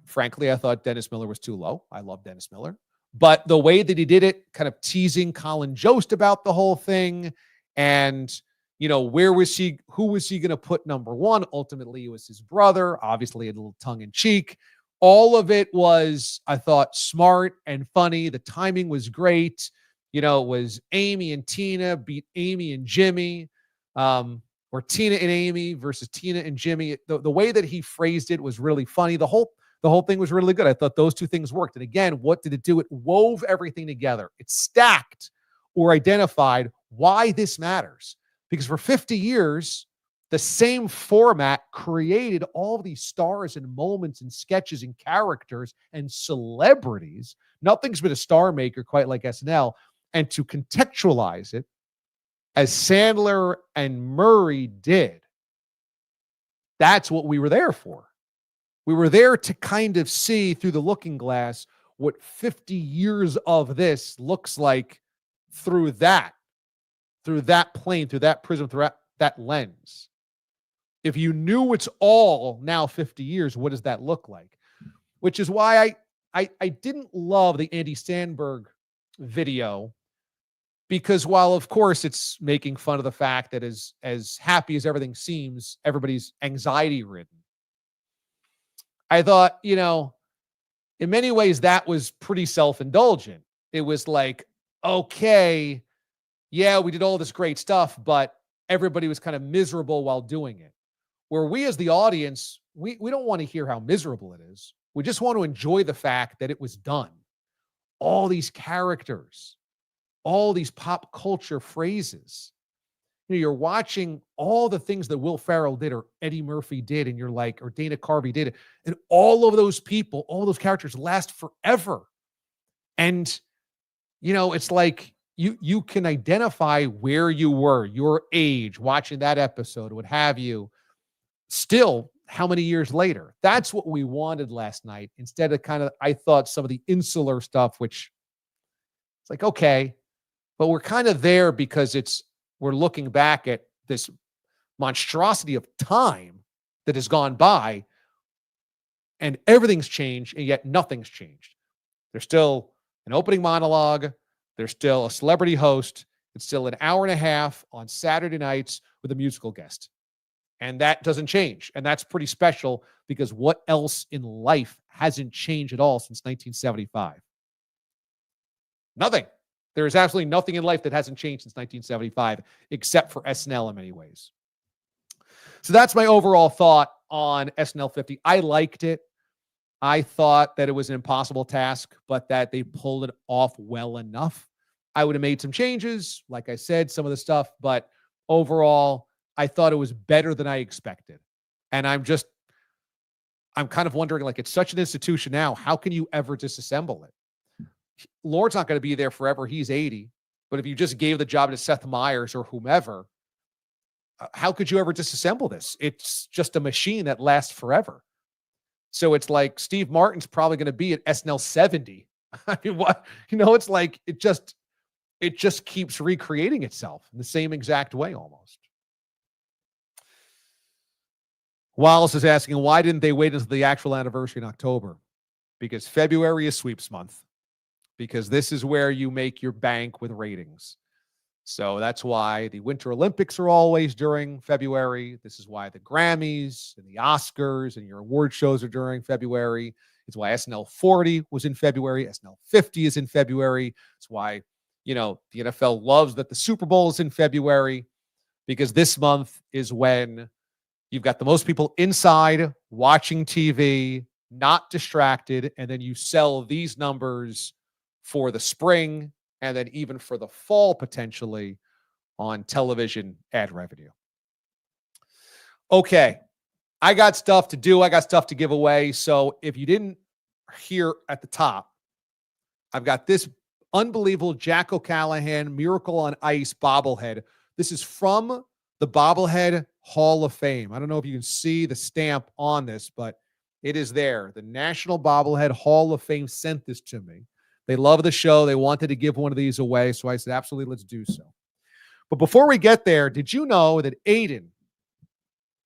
Frankly, I thought Dennis Miller was too low. I love Dennis Miller. But the way that he did it, kind of teasing Colin Jost about the whole thing, and, who was he going to put number one? Ultimately, it was his brother, obviously a little tongue-in-cheek. All of it was, I thought, smart and funny. The timing was great. It was Amy and Tina beat Amy and Jimmy, or Tina and Amy versus Tina and Jimmy. The way that he phrased it was really funny. The whole thing was really good. I thought those two things worked. And again, what did it do? It wove everything together. It stacked or identified why this matters. Because for 50 years, the same format created all of these stars and moments and sketches and characters and celebrities. Nothing's been a star maker quite like SNL. And to contextualize it, as Sandler and Murray did, that's what we were there for. We were there to kind of see through the looking glass what 50 years of this looks like through that plane, through that prism, through that lens. If you knew it's all now 50 years, what does that look like? Which is why I didn't love the Andy Samberg video, because while, of course, it's making fun of the fact that as happy as everything seems, everybody's anxiety-ridden. I thought, in many ways that was pretty self-indulgent. It was like, okay, yeah, we did all this great stuff, but everybody was kind of miserable while doing it. Where we as the audience, we don't want to hear how miserable it is. We just want to enjoy the fact that it was done. All these characters, all these pop culture phrases. You're watching all the things that Will Ferrell did or Eddie Murphy did, and you're like, or Dana Carvey did it. And all of those people, all those characters last forever. And, it's like you can identify where you were, your age, watching that episode, what have you. Still, how many years later? That's what we wanted last night. Instead of I thought some of the insular stuff, which it's like, okay, but we're kind of there because we're looking back at this monstrosity of time that has gone by, and everything's changed, and yet nothing's changed. There's still an opening monologue. There's still a celebrity host. It's still an hour and a half on Saturday nights with a musical guest. And that doesn't change. And that's pretty special because what else in life hasn't changed at all since 1975? Nothing. There is absolutely nothing in life that hasn't changed since 1975, except for SNL in many ways. So that's my overall thought on SNL 50. I liked it. I thought that it was an impossible task, but that they pulled it off well enough. I would have made some changes, like I said, some of the stuff, but overall, I thought it was better than I expected. And I'm kind of wondering, like, it's such an institution now. How can you ever disassemble it? Lord's not going to be there forever. He's 80. But if you just gave the job to Seth Meyers or whomever, how could you ever disassemble this? It's just a machine that lasts forever. So it's like Steve Martin's probably going to be at SNL 70. I mean, what? It's like it just keeps recreating itself in the same exact way almost. Wallace is asking, why didn't they wait until the actual anniversary in October? Because February is sweeps month. Because this is where you make your bank with ratings. So that's why the Winter Olympics are always during February. This is why the Grammys and the Oscars and your award shows are during February. It's why SNL 40 was in February. SNL 50 is in February. It's why, the NFL loves that the Super Bowl is in February, because this month is when you've got the most people inside watching TV, not distracted, and then you sell these numbers for the spring and then even for the fall potentially on television ad revenue. Okay, I got stuff to do. I got stuff to give away. So if you didn't hear at the top, I've got this unbelievable Jack O'Callahan Miracle on Ice bobblehead. This is from the Bobblehead Hall of Fame. I don't know if you can see the stamp on this, but it is there. The National Bobblehead Hall of Fame sent this to me. They love the show. They wanted to give one of these away. So I said, absolutely, let's do so. But before we get there, did you know that Aiden,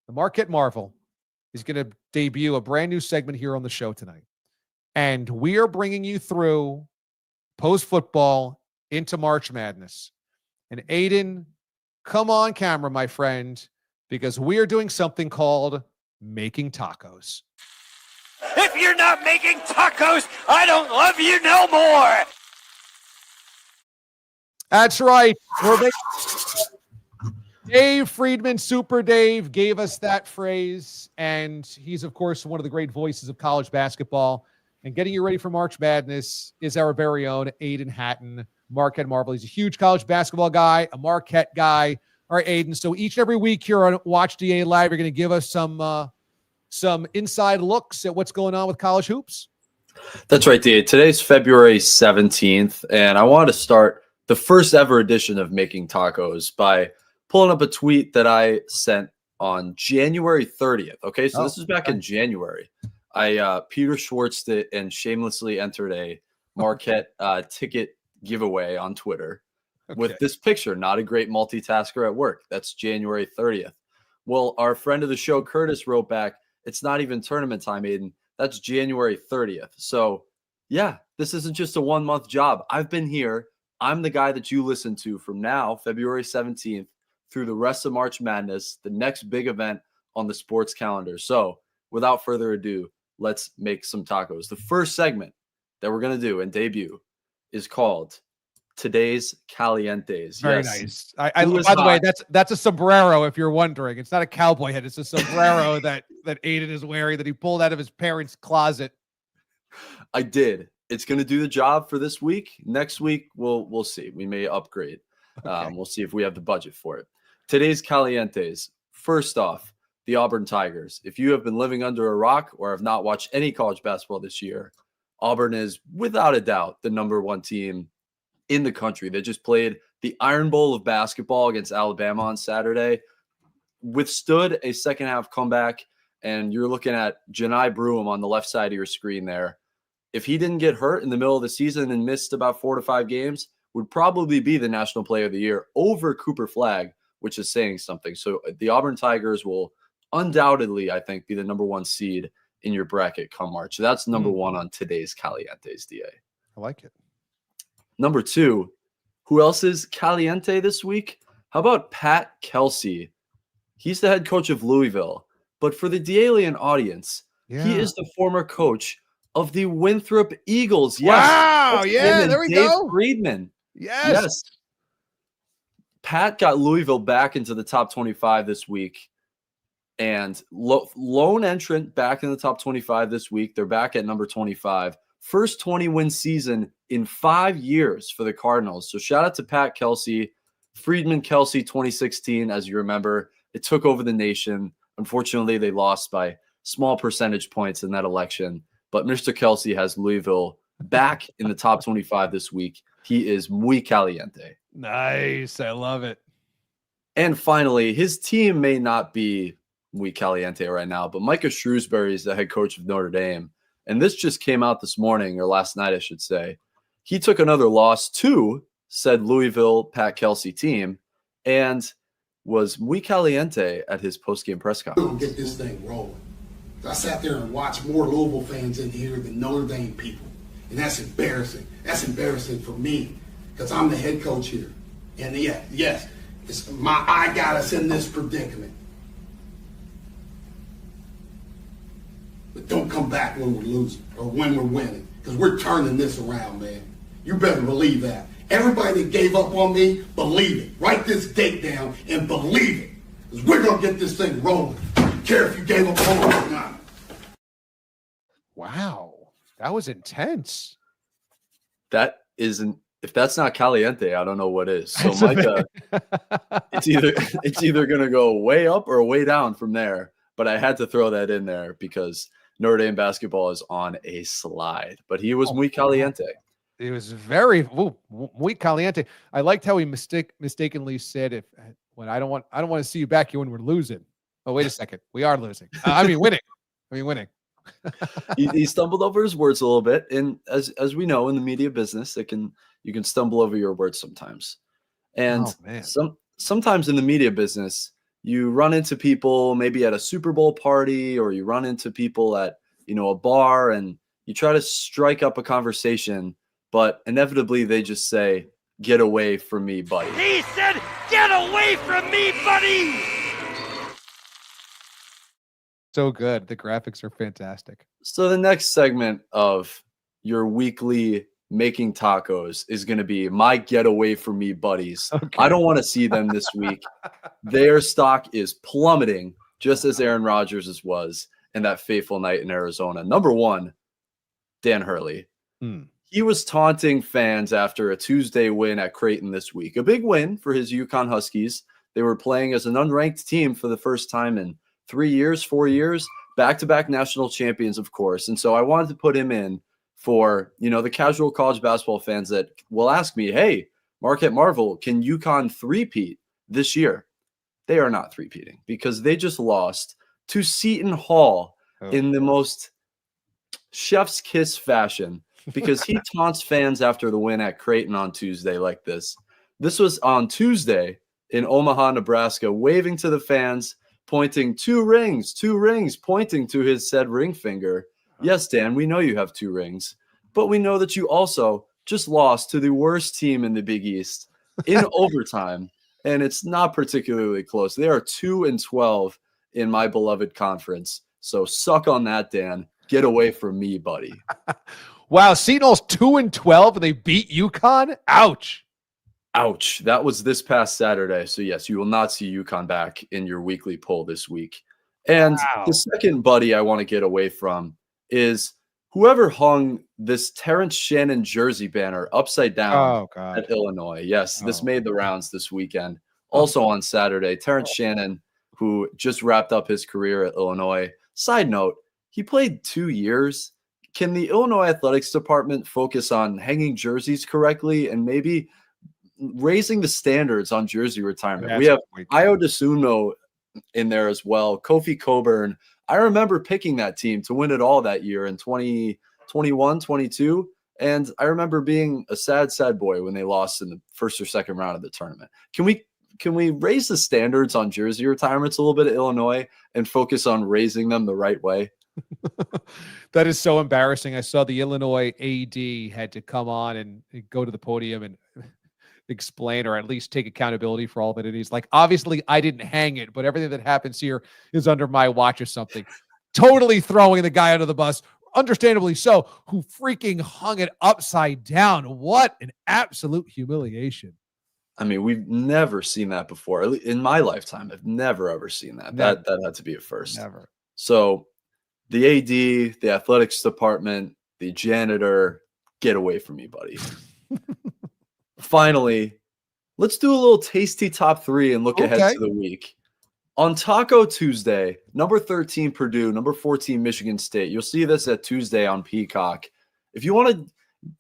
the Marquette Marvel, is going to debut a brand new segment here on the show tonight? And we are bringing you through post-football into March Madness. And Aiden, come on camera, my friend, because we are doing something called Making Tacos. If you're not making tacos, I don't love you no more. That's right. Dave Friedman, Super Dave, gave us that phrase. And he's, of course, one of the great voices of college basketball. And getting you ready for March Madness is our very own Aiden Hatton, Marquette Marvel. He's a huge college basketball guy, a Marquette guy. All right, Aiden. So each and every week here on Watch DA Live, you're going to give us some inside looks at what's going on with college hoops. That's right, DA. Today's February 17th, and I wanted to start the first ever edition of Making Tacos by pulling up a tweet that I sent on January 30th. Okay, so this is back in January. I Peter Schwartzed it and shamelessly entered a Marquette ticket giveaway on Twitter with this picture. Not a great multitasker at work. That's January 30th. Well, our friend of the show, Curtis, wrote back, it's not even tournament time, Aiden. That's January 30th. So, yeah, this isn't just a 1 month job. I've been here. I'm the guy that you listen to from now, February 17th, through the rest of March Madness, the next big event on the sports calendar. So, without further ado, let's make some tacos. The first segment that we're going to do and debut is called Today's Calientes. Very Yes. nice. By Who is the way, hot? that's a sombrero. If you're wondering, it's not a cowboy hat. It's a sombrero that Aiden is wearing that he pulled out of his parents' closet. I did. It's going to do the job for this week. Next week, we'll see. We may upgrade. Okay. We'll see if we have the budget for it. Today's Calientes. First off, the Auburn Tigers. If you have been living under a rock or have not watched any college basketball this year, Auburn is without a doubt the number one team in the country. They just played the Iron Bowl of basketball against Alabama on Saturday, withstood a second half comeback, and you're looking at Janai Broom on the left side of your screen there. If he didn't get hurt in the middle of the season and missed about 4 to 5 games, would probably be the National Player of the Year over Cooper Flagg, which is saying something. So the Auburn Tigers will undoubtedly, I think, be the number one seed in your bracket come March. So that's number one on today's Calientes, DA. I like it. Number 2, who else is caliente this week? How about Pat Kelsey? He's the head coach of Louisville. But for the D'Alien audience, he is the former coach of the Winthrop Eagles. Wow. Yes. Yeah, And there we Dave go. Friedman. Yes. Pat got Louisville back into the top 25 this week. And lone entrant back in the top 25 this week. They're back at number 25. First 20-win season in 5 years for the Cardinals. So shout out to Pat Kelsey. Friedman Kelsey 2016, as you remember. It took over the nation. Unfortunately, they lost by small percentage points in that election. But Mr. Kelsey has Louisville back in the top 25 this week. He is muy caliente. Nice. I love it. And finally, his team may not be muy caliente right now, but Micah Shrewsbury is the head coach of Notre Dame. And this just came out this morning, or last night, I should say. He took another loss to said Louisville Pat Kelsey team and was muy caliente at his postgame press We're conference. gonna get this thing rolling. I sat there and watched more Louisville fans in here than Notre Dame people. And that's embarrassing. That's embarrassing for me because I'm the head coach here. And yes, it's my eye got us in this predicament. But don't come back when we're losing or when we're winning because we're turning this around, man. You better believe that. Everybody that gave up on me, believe it. Write this date down and believe it because we're going to get this thing rolling. I don't care if you gave up on me or not. Wow. That was intense. That isn't, if that's not caliente, I don't know what is. So Micah, it's either going to go way up or way down from there. But I had to throw that in there because Notre Dame basketball is on a slide. But he was muy caliente. It was very muy caliente. I liked how he mistakenly said, when I don't want to see you back here when we're losing. Oh, wait a second. We are losing. Winning. Winning. He stumbled over his words a little bit, and as we know in the media business, you can stumble over your words sometimes. And sometimes in the media business, you run into people maybe at a Super Bowl party, or you run into people at a bar, and you try to strike up a conversation, but inevitably they just say, "Get away from me, buddy." He said, "Get away from me, buddy!" So good. The graphics are fantastic. So the next segment of your weekly making tacos is going to be my get away from me buddies. Okay. I don't want to see them this week. Their stock is plummeting, just as Aaron Rodgers' was in that fateful night in Arizona. Number 1, Dan Hurley. He was taunting fans after a Tuesday win at Creighton this week. A big win for his UConn Huskies. They were playing as an unranked team for the first time in 4 years, back-to-back national champions, of course. And so I wanted to put him in for, the casual college basketball fans that will ask me, hey, Marquette Marvel, can UConn three-peat this year? They are not three-peating because they just lost to Seton Hall in the most chef's kiss fashion because he taunts fans after the win at Creighton on Tuesday like this. This was on Tuesday in Omaha, Nebraska, waving to the fans, pointing two rings, pointing to his said ring finger. Yes, Dan, we know you have 2 rings, but we know that you also just lost to the worst team in the Big East in overtime, and it's not particularly close. They are 2-12 in my beloved conference, so suck on that, Dan. Get away from me, buddy. Wow, Sentinel's 2-12 and they beat UConn? Ouch. Ouch. That was this past Saturday. So, yes, you will not see UConn back in your weekly poll this week. And Wow. the second buddy I want to get away from is whoever hung this Terrence Shannon jersey banner upside down Oh, God. at Illinois. Yes, this Oh. made the rounds this weekend. Also on Saturday, Terrence Shannon, who just wrapped up his career at Illinois. Side note, he played 2 years. Can the Illinois athletics department focus on hanging jerseys correctly and maybe raising the standards on jersey retirement? That's We have weak. Io DeSumo in there as well. Kofi Coburn. I remember picking that team to win it all that year in 2021, 22. And I remember being a sad boy when they lost in the first or second round of the tournament. Can we raise the standards on jersey retirements a little bit at Illinois and focus on raising them the right way? That is so embarrassing. I saw the Illinois AD had to come on and go to the podium and explain, or at least take accountability for all of it. And he's like, obviously I didn't hang it, but everything that happens here is under my watch or something. Totally throwing the guy under the bus, understandably so, who freaking hung it upside down. What an absolute humiliation. I mean, we've never seen that before. At least in my lifetime, I've never, ever seen that. Never. That had to be a first. Never. So the AD, the athletics department, the janitor, get away from me, buddy. Finally, let's do a little tasty top three and look ahead to the week. On Taco Tuesday, number 13 Purdue, number 14 Michigan State. You'll see this at Tuesday on Peacock. If you want to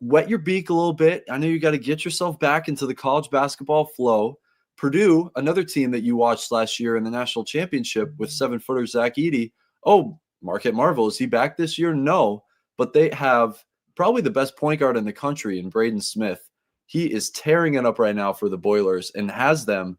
wet your beak a little bit, I know you got to get yourself back into the college basketball flow. Purdue, another team that you watched last year in the national championship with 7-footer Zach Edey. Oh, Marquette Marvel, is he back this year? No, but they have probably the best point guard in the country in Braden Smith. He is tearing it up right now for the Boilers and has them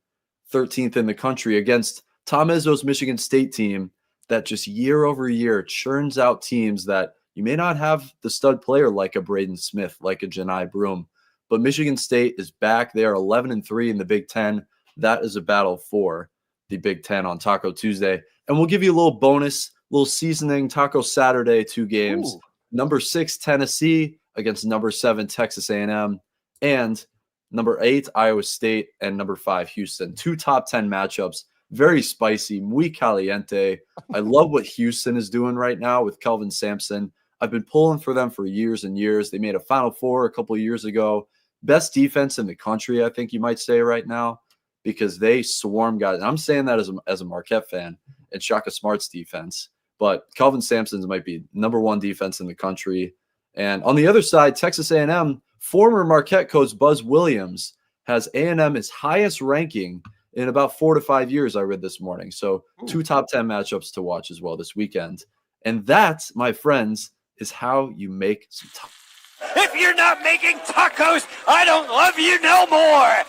13th in the country against Tom Izzo's Michigan State team that just year over year churns out teams that you may not have the stud player like a Braden Smith, like a Janai Broom. But Michigan State is back. They are 11-3 in the Big Ten. That is a battle for the Big Ten on Taco Tuesday. And we'll give you a little bonus, little seasoning. Taco Saturday, 2 games. Ooh. Number 6, Tennessee against number 7, Texas A&M. And number 8, Iowa State. And number 5, Houston. 2 top 10 matchups. Very spicy, muy caliente. I love what Houston is doing right now with Kelvin Sampson. I've been pulling for them for years and years. They made a Final Four a couple of years ago. Best defense in the country, I think you might say right now, because they swarm guys. And I'm saying that as a Marquette fan and Shaka Smart's defense. But Kelvin Sampson's might be number 1 defense in the country. And on the other side, Texas A&M, former Marquette coach Buzz Williams has A&M as highest ranking in about 4 to 5 years, I read this morning. So 2 top 10 matchups to watch as well this weekend. And that, my friends, is how you make some tacos. If you're not making tacos, I don't love you no more.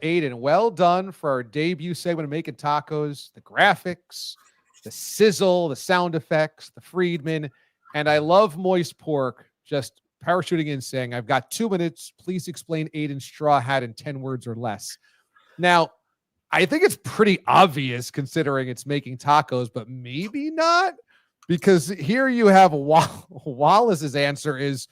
Aiden, well done for our debut segment of Making Tacos. The graphics, the sizzle, the sound effects, the Friedman. And I love Moist Pork just parachuting in saying, I've got 2 minutes. Please explain Aiden's straw hat in 10 words or less. Now, I think it's pretty obvious considering it's making tacos, but maybe not, because here you have Wallace's answer is,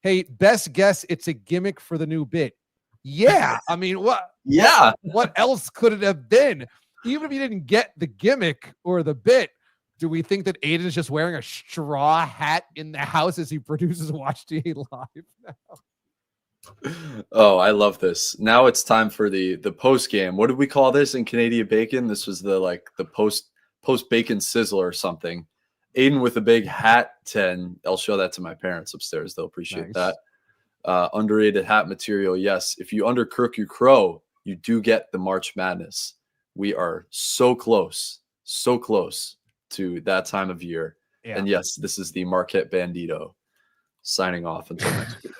hey, best guess it's a gimmick for the new bit. Yeah. I mean, what else could it have been? Even if you didn't get the gimmick or the bit, do we think that Aiden is just wearing a straw hat in the house as he produces Watch TA Live now? Oh, I love this. Now it's time for the post game. What did we call this in Canadian Bacon? This was the post bacon sizzle or something. Aiden with a big hat 10. I'll show that to my parents upstairs. They'll appreciate that. Underrated hat material. Yes. If you undercook your crow, you do get the March Madness. We are so close to that time of year. Yeah. And yes, this is the Marquette Bandito signing off until next week.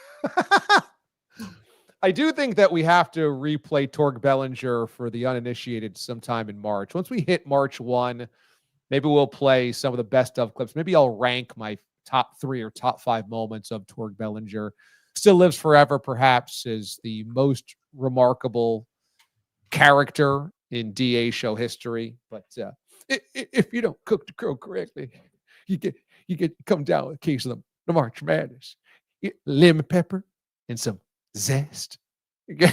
I do think that we have to replay Torg Bellinger for the uninitiated sometime in March. Once we hit March 1, maybe we'll play some of the best of clips. Maybe I'll rank my top 3 or top 5 moments of Torg Bellinger. Still lives forever, perhaps, as the most remarkable character in DA show history. But If you don't cook the crow correctly, you get come down with a case of the March Madness. Lemon pepper and some zest. It's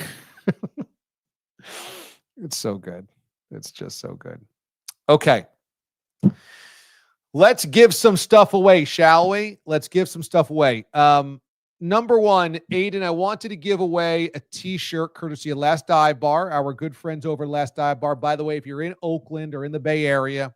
so good. It's just so good. Okay. Let's give some stuff away, shall we? Let's give some stuff away. Number one, Aiden, I wanted to give away a t-shirt courtesy of Last Dive Bar, our good friends over at Last Dive Bar. By the way, if you're in Oakland or in the Bay Area,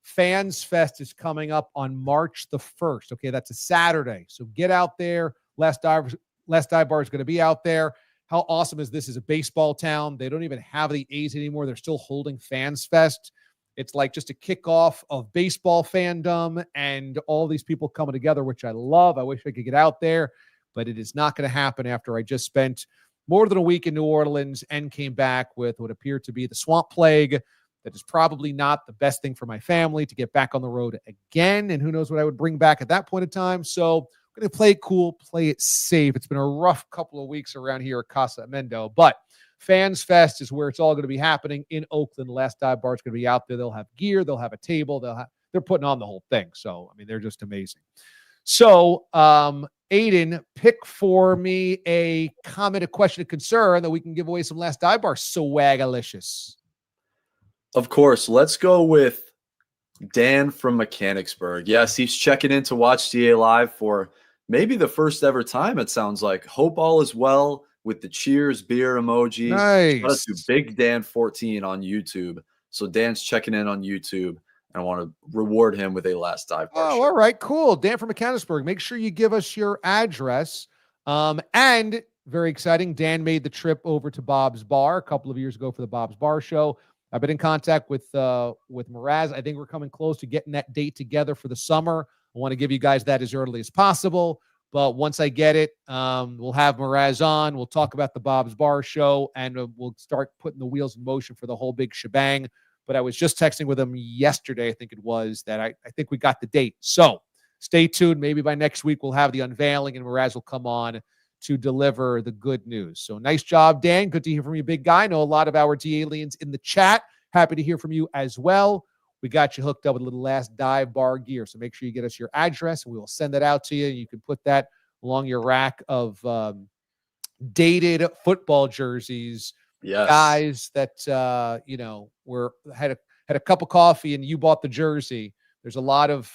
Fans Fest is coming up on March the 1st. Okay, that's a Saturday. So get out there. Last Dive Bar is going to be out there. How awesome is this? Is a baseball town. They don't even have the A's anymore. They're still holding Fans Fest. It's like just a kickoff of baseball fandom and all these people coming together, which I love. I wish I could get out there, but it is not going to happen after I just spent more than a week in New Orleans and came back with what appeared to be the swamp plague. That is probably not the best thing for my family to get back on the road again. And who knows what I would bring back at that point in time. So I'm going to play it cool, play it safe. It's been a rough couple of weeks around here at Casa Amendo, but Fans Fest is where it's all going to be happening in Oakland. Last Dive Bar is going to be out there. They'll have gear. They'll have a table. They're putting on the whole thing. So, I mean, they're just amazing. So, Aiden, pick for me a comment, a question, a concern that we can give away some Last Dive Bar swagalicious. Of course. Let's go with Dan from Mechanicsburg. Yes, he's checking in to watch DA Live for maybe the first ever time, it sounds like. Hope all is well with the cheers beer emojis. Nice. Shout out to Big Dan 14 on YouTube. So Dan's checking in on YouTube, and I want to reward him with a Last Dive Bar shirt. All right, cool. Dan from Mechanicsburg. Make sure you give us your address. And very exciting, Dan made the trip over to Bob's Bar a couple of years ago for the Bob's Bar show. I've been in contact with Mraz. I think we're coming close to getting that date together for the summer. I want to give you guys that as early as possible. But once I get it, we'll have Mraz on. We'll talk about the Bob's Bar show, and we'll start putting the wheels in motion for the whole big shebang. But I was just texting with him yesterday, I think it was, that I think we got the date. So stay tuned. Maybe by next week we'll have the unveiling, and Mraz will come on to deliver the good news. So nice job, Dan. Good to hear from you, big guy. I know a lot of our D-aliens in the chat. Happy to hear from you as well. We got you hooked up with a little Last Dive Bar gear. So make sure you get us your address, and we will send that out to you. You can put that along your rack of dated football jerseys. Yes. Guys that had a cup of coffee and you bought the jersey. There's a lot of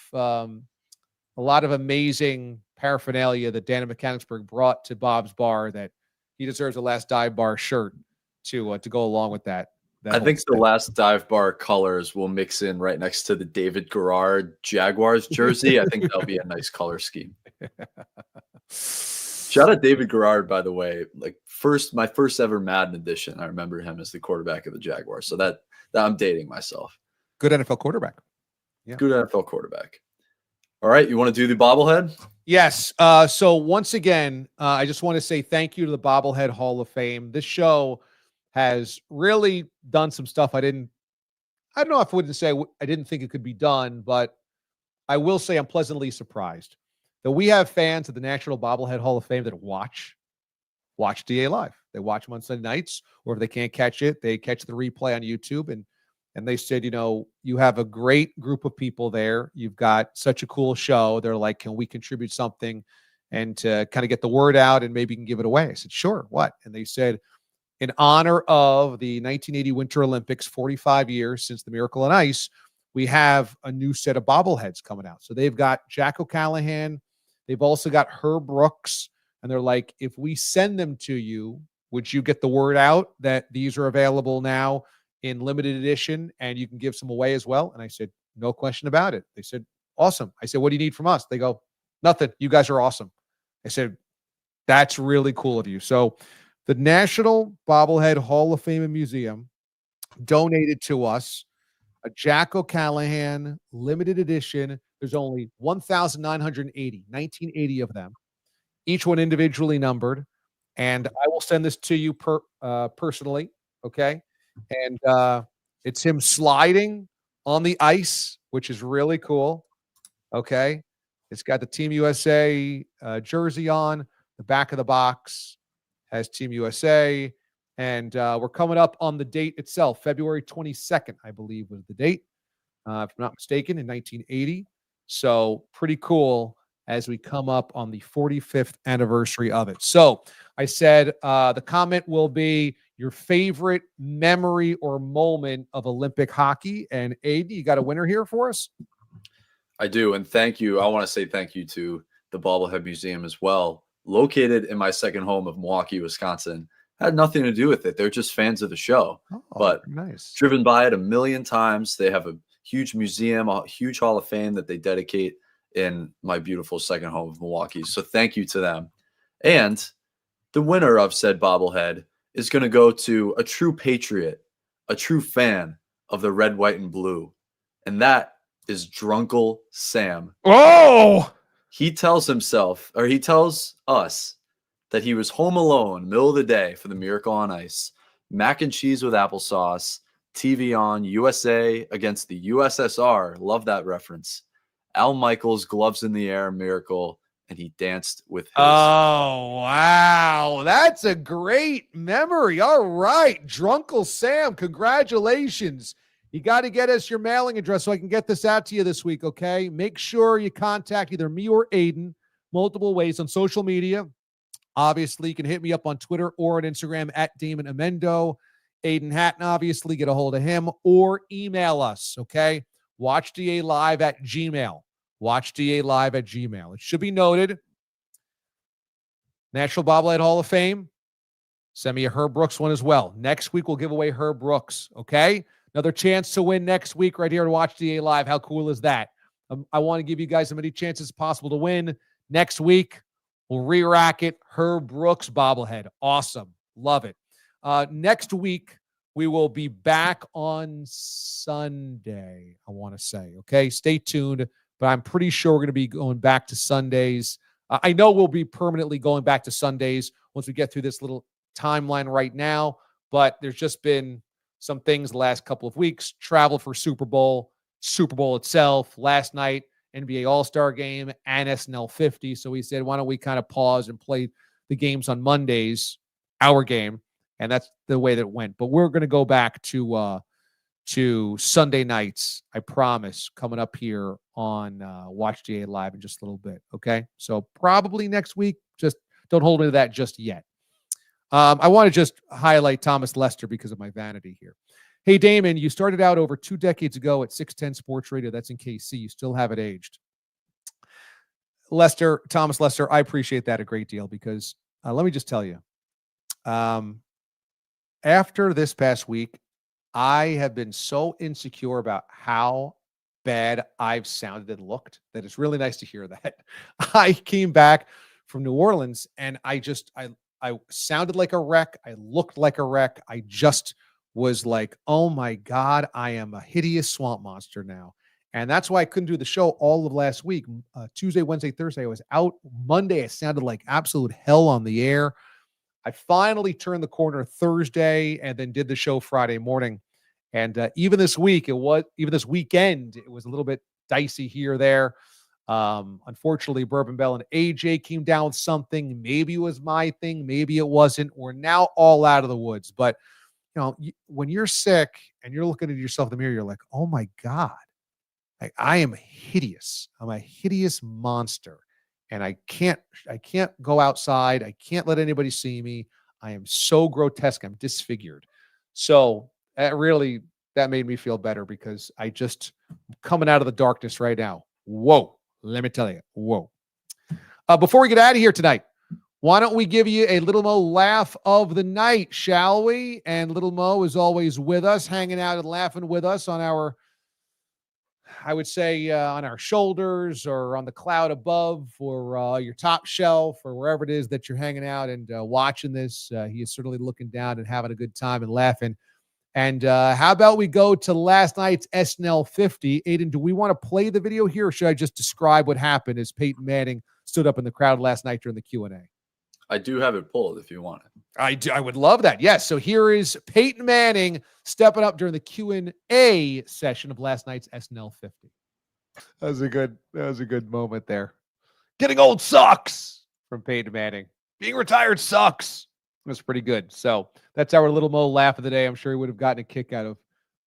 amazing paraphernalia that Dan in Mechanicsburg brought to Bob's Bar that he deserves a Last Dive Bar shirt to go along with that. I think the Last Dive Bar colors will mix in right next to the David Garrard Jaguars jersey. I think that'll be a nice color scheme. Shout out David Garrard, by the way. Like my first ever Madden edition. I remember him as the quarterback of the Jaguars. So that I'm dating myself. Good NFL quarterback. Yeah. Good NFL quarterback. All right, you want to do the bobblehead? Yes. So once again, I just want to say thank you to the Bobblehead Hall of Fame. This show has really done some stuff I don't know if I wouldn't say I didn't think it could be done, but I will say I'm pleasantly surprised that we have fans at the National Bobblehead Hall of Fame that watch DA live. They watch them on Sunday nights, or if they can't catch it, they catch the replay on YouTube. And they said, you have a great group of people there. You've got such a cool show. They're like, can we contribute something and to kind of get the word out and maybe you can give it away? I said, sure. What? And they said, in honor of the 1980 Winter Olympics, 45 years since the Miracle on Ice, we have a new set of bobbleheads coming out. So they've got Jack O'Callahan. They've also got Herb Brooks. And they're like, if we send them to you, would you get the word out that these are available now in limited edition and you can give some away as well? And I said, no question about it. They said, awesome. I said, what do you need from us? They go, nothing. You guys are awesome. I said, that's really cool of you. So the National Bobblehead Hall of Fame and Museum donated to us a Jack O'Callahan limited edition. There's only 1980 of them, each one individually numbered. And I will send this to you personally. Okay. And it's him sliding on the ice, which is really cool. Okay. It's got the Team USA jersey on. The back of the box has Team USA. And we're coming up on the date itself. February 22nd, I believe, was the date. if I'm not mistaken, in 1980. So pretty cool as we come up on the 45th anniversary of it. So I said the comment will be your favorite memory or moment of Olympic hockey. And Aiden, you got a winner here for us? I do. And thank you. I want to say thank you to the Bobblehead Museum as well. Located in my second home of Milwaukee, Wisconsin. Had nothing to do with it. They're just fans of the show. Oh, but nice. Driven by it a million times. They have a huge museum, a huge Hall of Fame that they dedicate in my beautiful second home of Milwaukee. So thank you to them. And the winner of said bobblehead is going to go to a true patriot, a true fan of the red, white, and blue. And that is Drunkle Sam. Oh! He tells himself, or he tells us, that he was home alone, middle of the day for the Miracle on Ice, mac and cheese with applesauce, TV on, USA against the USSR. Love that reference. Al Michaels, gloves in the air, Miracle, and he danced with his. Oh, wow. That's a great memory. All right. Drunkle Sam, congratulations. You got to get us your mailing address so I can get this out to you this week, okay? Make sure you contact either me or Aiden multiple ways on social media. Obviously, you can hit me up on Twitter or on Instagram at Damon Amendo. Aiden Hatton, obviously, get a hold of him or email us, okay? WatchDA Live at Gmail. WatchDA Live at Gmail. It should be noted. National Bobblehead Hall of Fame. Send me a Herb Brooks one as well. Next week, we'll give away Herb Brooks, okay? Another chance to win next week right here to WatchDA Live. How cool is that? I want to give you guys as many chances as possible to win. Next week, we'll re-rack it. Herb Brooks bobblehead. Awesome. Love it. Next week, we will be back on Sunday, I want to say. Okay, stay tuned. But I'm pretty sure we're going to be going back to Sundays. I know we'll be permanently going back to Sundays once we get through this little timeline right now. But there's just been some things the last couple of weeks. Travel for Super Bowl itself, last night, NBA All-Star Game, and SNL 50. So we said, why don't we kind of pause and play the games on Mondays, our game. And that's the way that it went. But we're going to go back to Sunday nights, I promise, coming up here on WatchDA Live in just a little bit, okay? So probably next week. Just don't hold me to that just yet. I want to just highlight Thomas Lester because of my vanity here. Hey, Damon, you started out over 2 decades ago at 610 Sports Radio. That's in KC. You still have it aged. Thomas Lester, I appreciate that a great deal because let me just tell you, after this past week, I have been so insecure about how bad I've sounded and looked that it's really nice to hear that. I came back from New Orleans and I sounded like a wreck. I looked like a wreck. I just was like, oh my God, I am a hideous swamp monster now. And that's why I couldn't do the show all of last week. Tuesday, Wednesday, Thursday, I was out. Monday, I sounded like absolute hell on the air. I finally turned the corner Thursday and then did the show Friday morning. And even this weekend, it was a little bit dicey here or there. Unfortunately, Bourbon Bell and AJ came down with something. Maybe it was my thing. Maybe it wasn't. We're now all out of the woods. But, when you're sick and you're looking at yourself in the mirror, you're like, oh, my God, I am hideous. I'm a hideous monster. And I can't go outside. I can't let anybody see me. I am so grotesque. I'm disfigured. So that made me feel better because I'm coming out of the darkness right now. Whoa. Let me tell you. Whoa. Before we get out of here tonight, why don't we give you a Little Mo laugh of the night, shall we? And Little Mo is always with us, hanging out and laughing with us on our, I would say, on our shoulders or on the cloud above or your top shelf or wherever it is that you're hanging out and watching this. He is certainly looking down and having a good time and laughing. And how about we go to last night's SNL 50? Aiden, do we want to play the video here or should I just describe what happened as Peyton Manning stood up in the crowd last night during the Q&A? I do have it pulled if you want it. I would love that. Yes. So here is Peyton Manning stepping up during the Q&A session of last night's SNL 50. That was a good moment there. Getting old sucks from Peyton Manning. Being retired sucks. It was pretty good. So that's our Little Mo laugh of the day. I'm sure he would have gotten a kick out of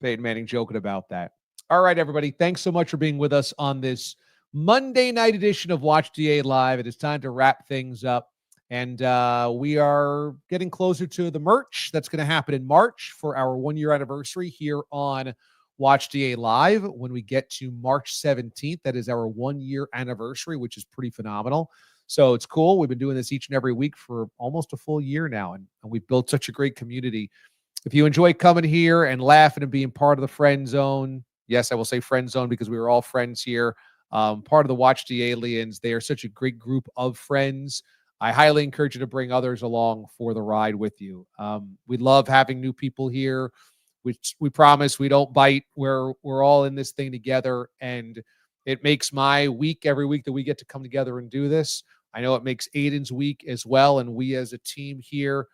Peyton Manning joking about that. All right, everybody. Thanks so much for being with us on this Monday night edition of Watch DA Live. It is time to wrap things up. And we are getting closer to the merch that's going to happen in March for our 1-year anniversary here on Watch DA Live. When we get to March 17th, that is our 1-year anniversary, which is pretty phenomenal. So it's cool. We've been doing this each and every week for almost a full year now, and we've built such a great community. If you enjoy coming here and laughing and being part of the friend zone, yes, I will say friend zone because we were all friends here, part of the Watch the Aliens. They are such a great group of friends. I highly encourage you to bring others along for the ride with you. We love having new people here. We promise we don't bite. We're all in this thing together, and it makes my week every week that we get to come together and do this. I know it makes Aiden's week as well, and we as a team here,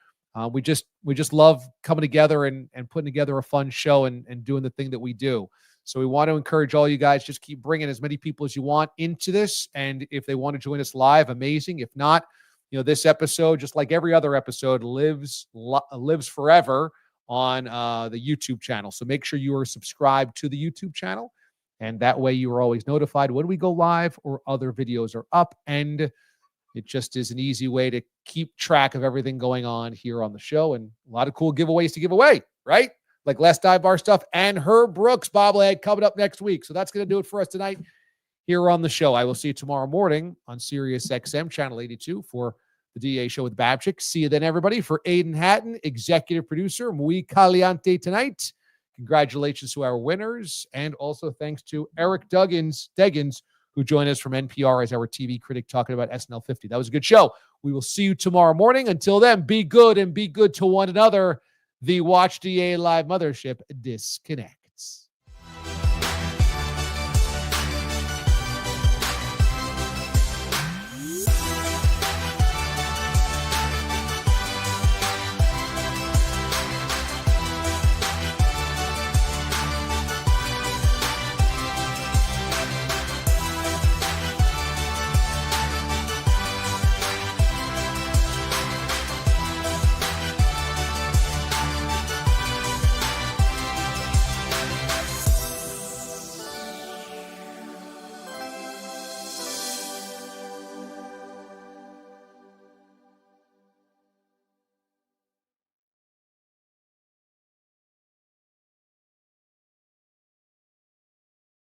we just love coming together and putting together a fun show and doing the thing that we do. So we want to encourage all you guys, just keep bringing as many people as you want into this, and if they want to join us live, amazing. If not, this episode, just like every other episode, lives forever on the YouTube channel. So make sure you are subscribed to the YouTube channel, and that way you are always notified when we go live or other videos are up. And it just is an easy way to keep track of everything going on here on the show, and a lot of cool giveaways to give away, right? Like Les Dive Bar stuff and Herb Brooks bobblehead coming up next week. So that's going to do it for us tonight here on the show. I will see you tomorrow morning on Sirius XM Channel 82 for the DA Show with Babchick. See you then, everybody. For Aiden Hatton, executive producer, Muy Caliente tonight. Congratulations to our winners. And also thanks to Eric Deggans, who joined us from NPR as our TV critic talking about SNL 50. That was a good show. We will see you tomorrow morning. Until then, be good and be good to one another. The Watch DA Live Mothership disconnects.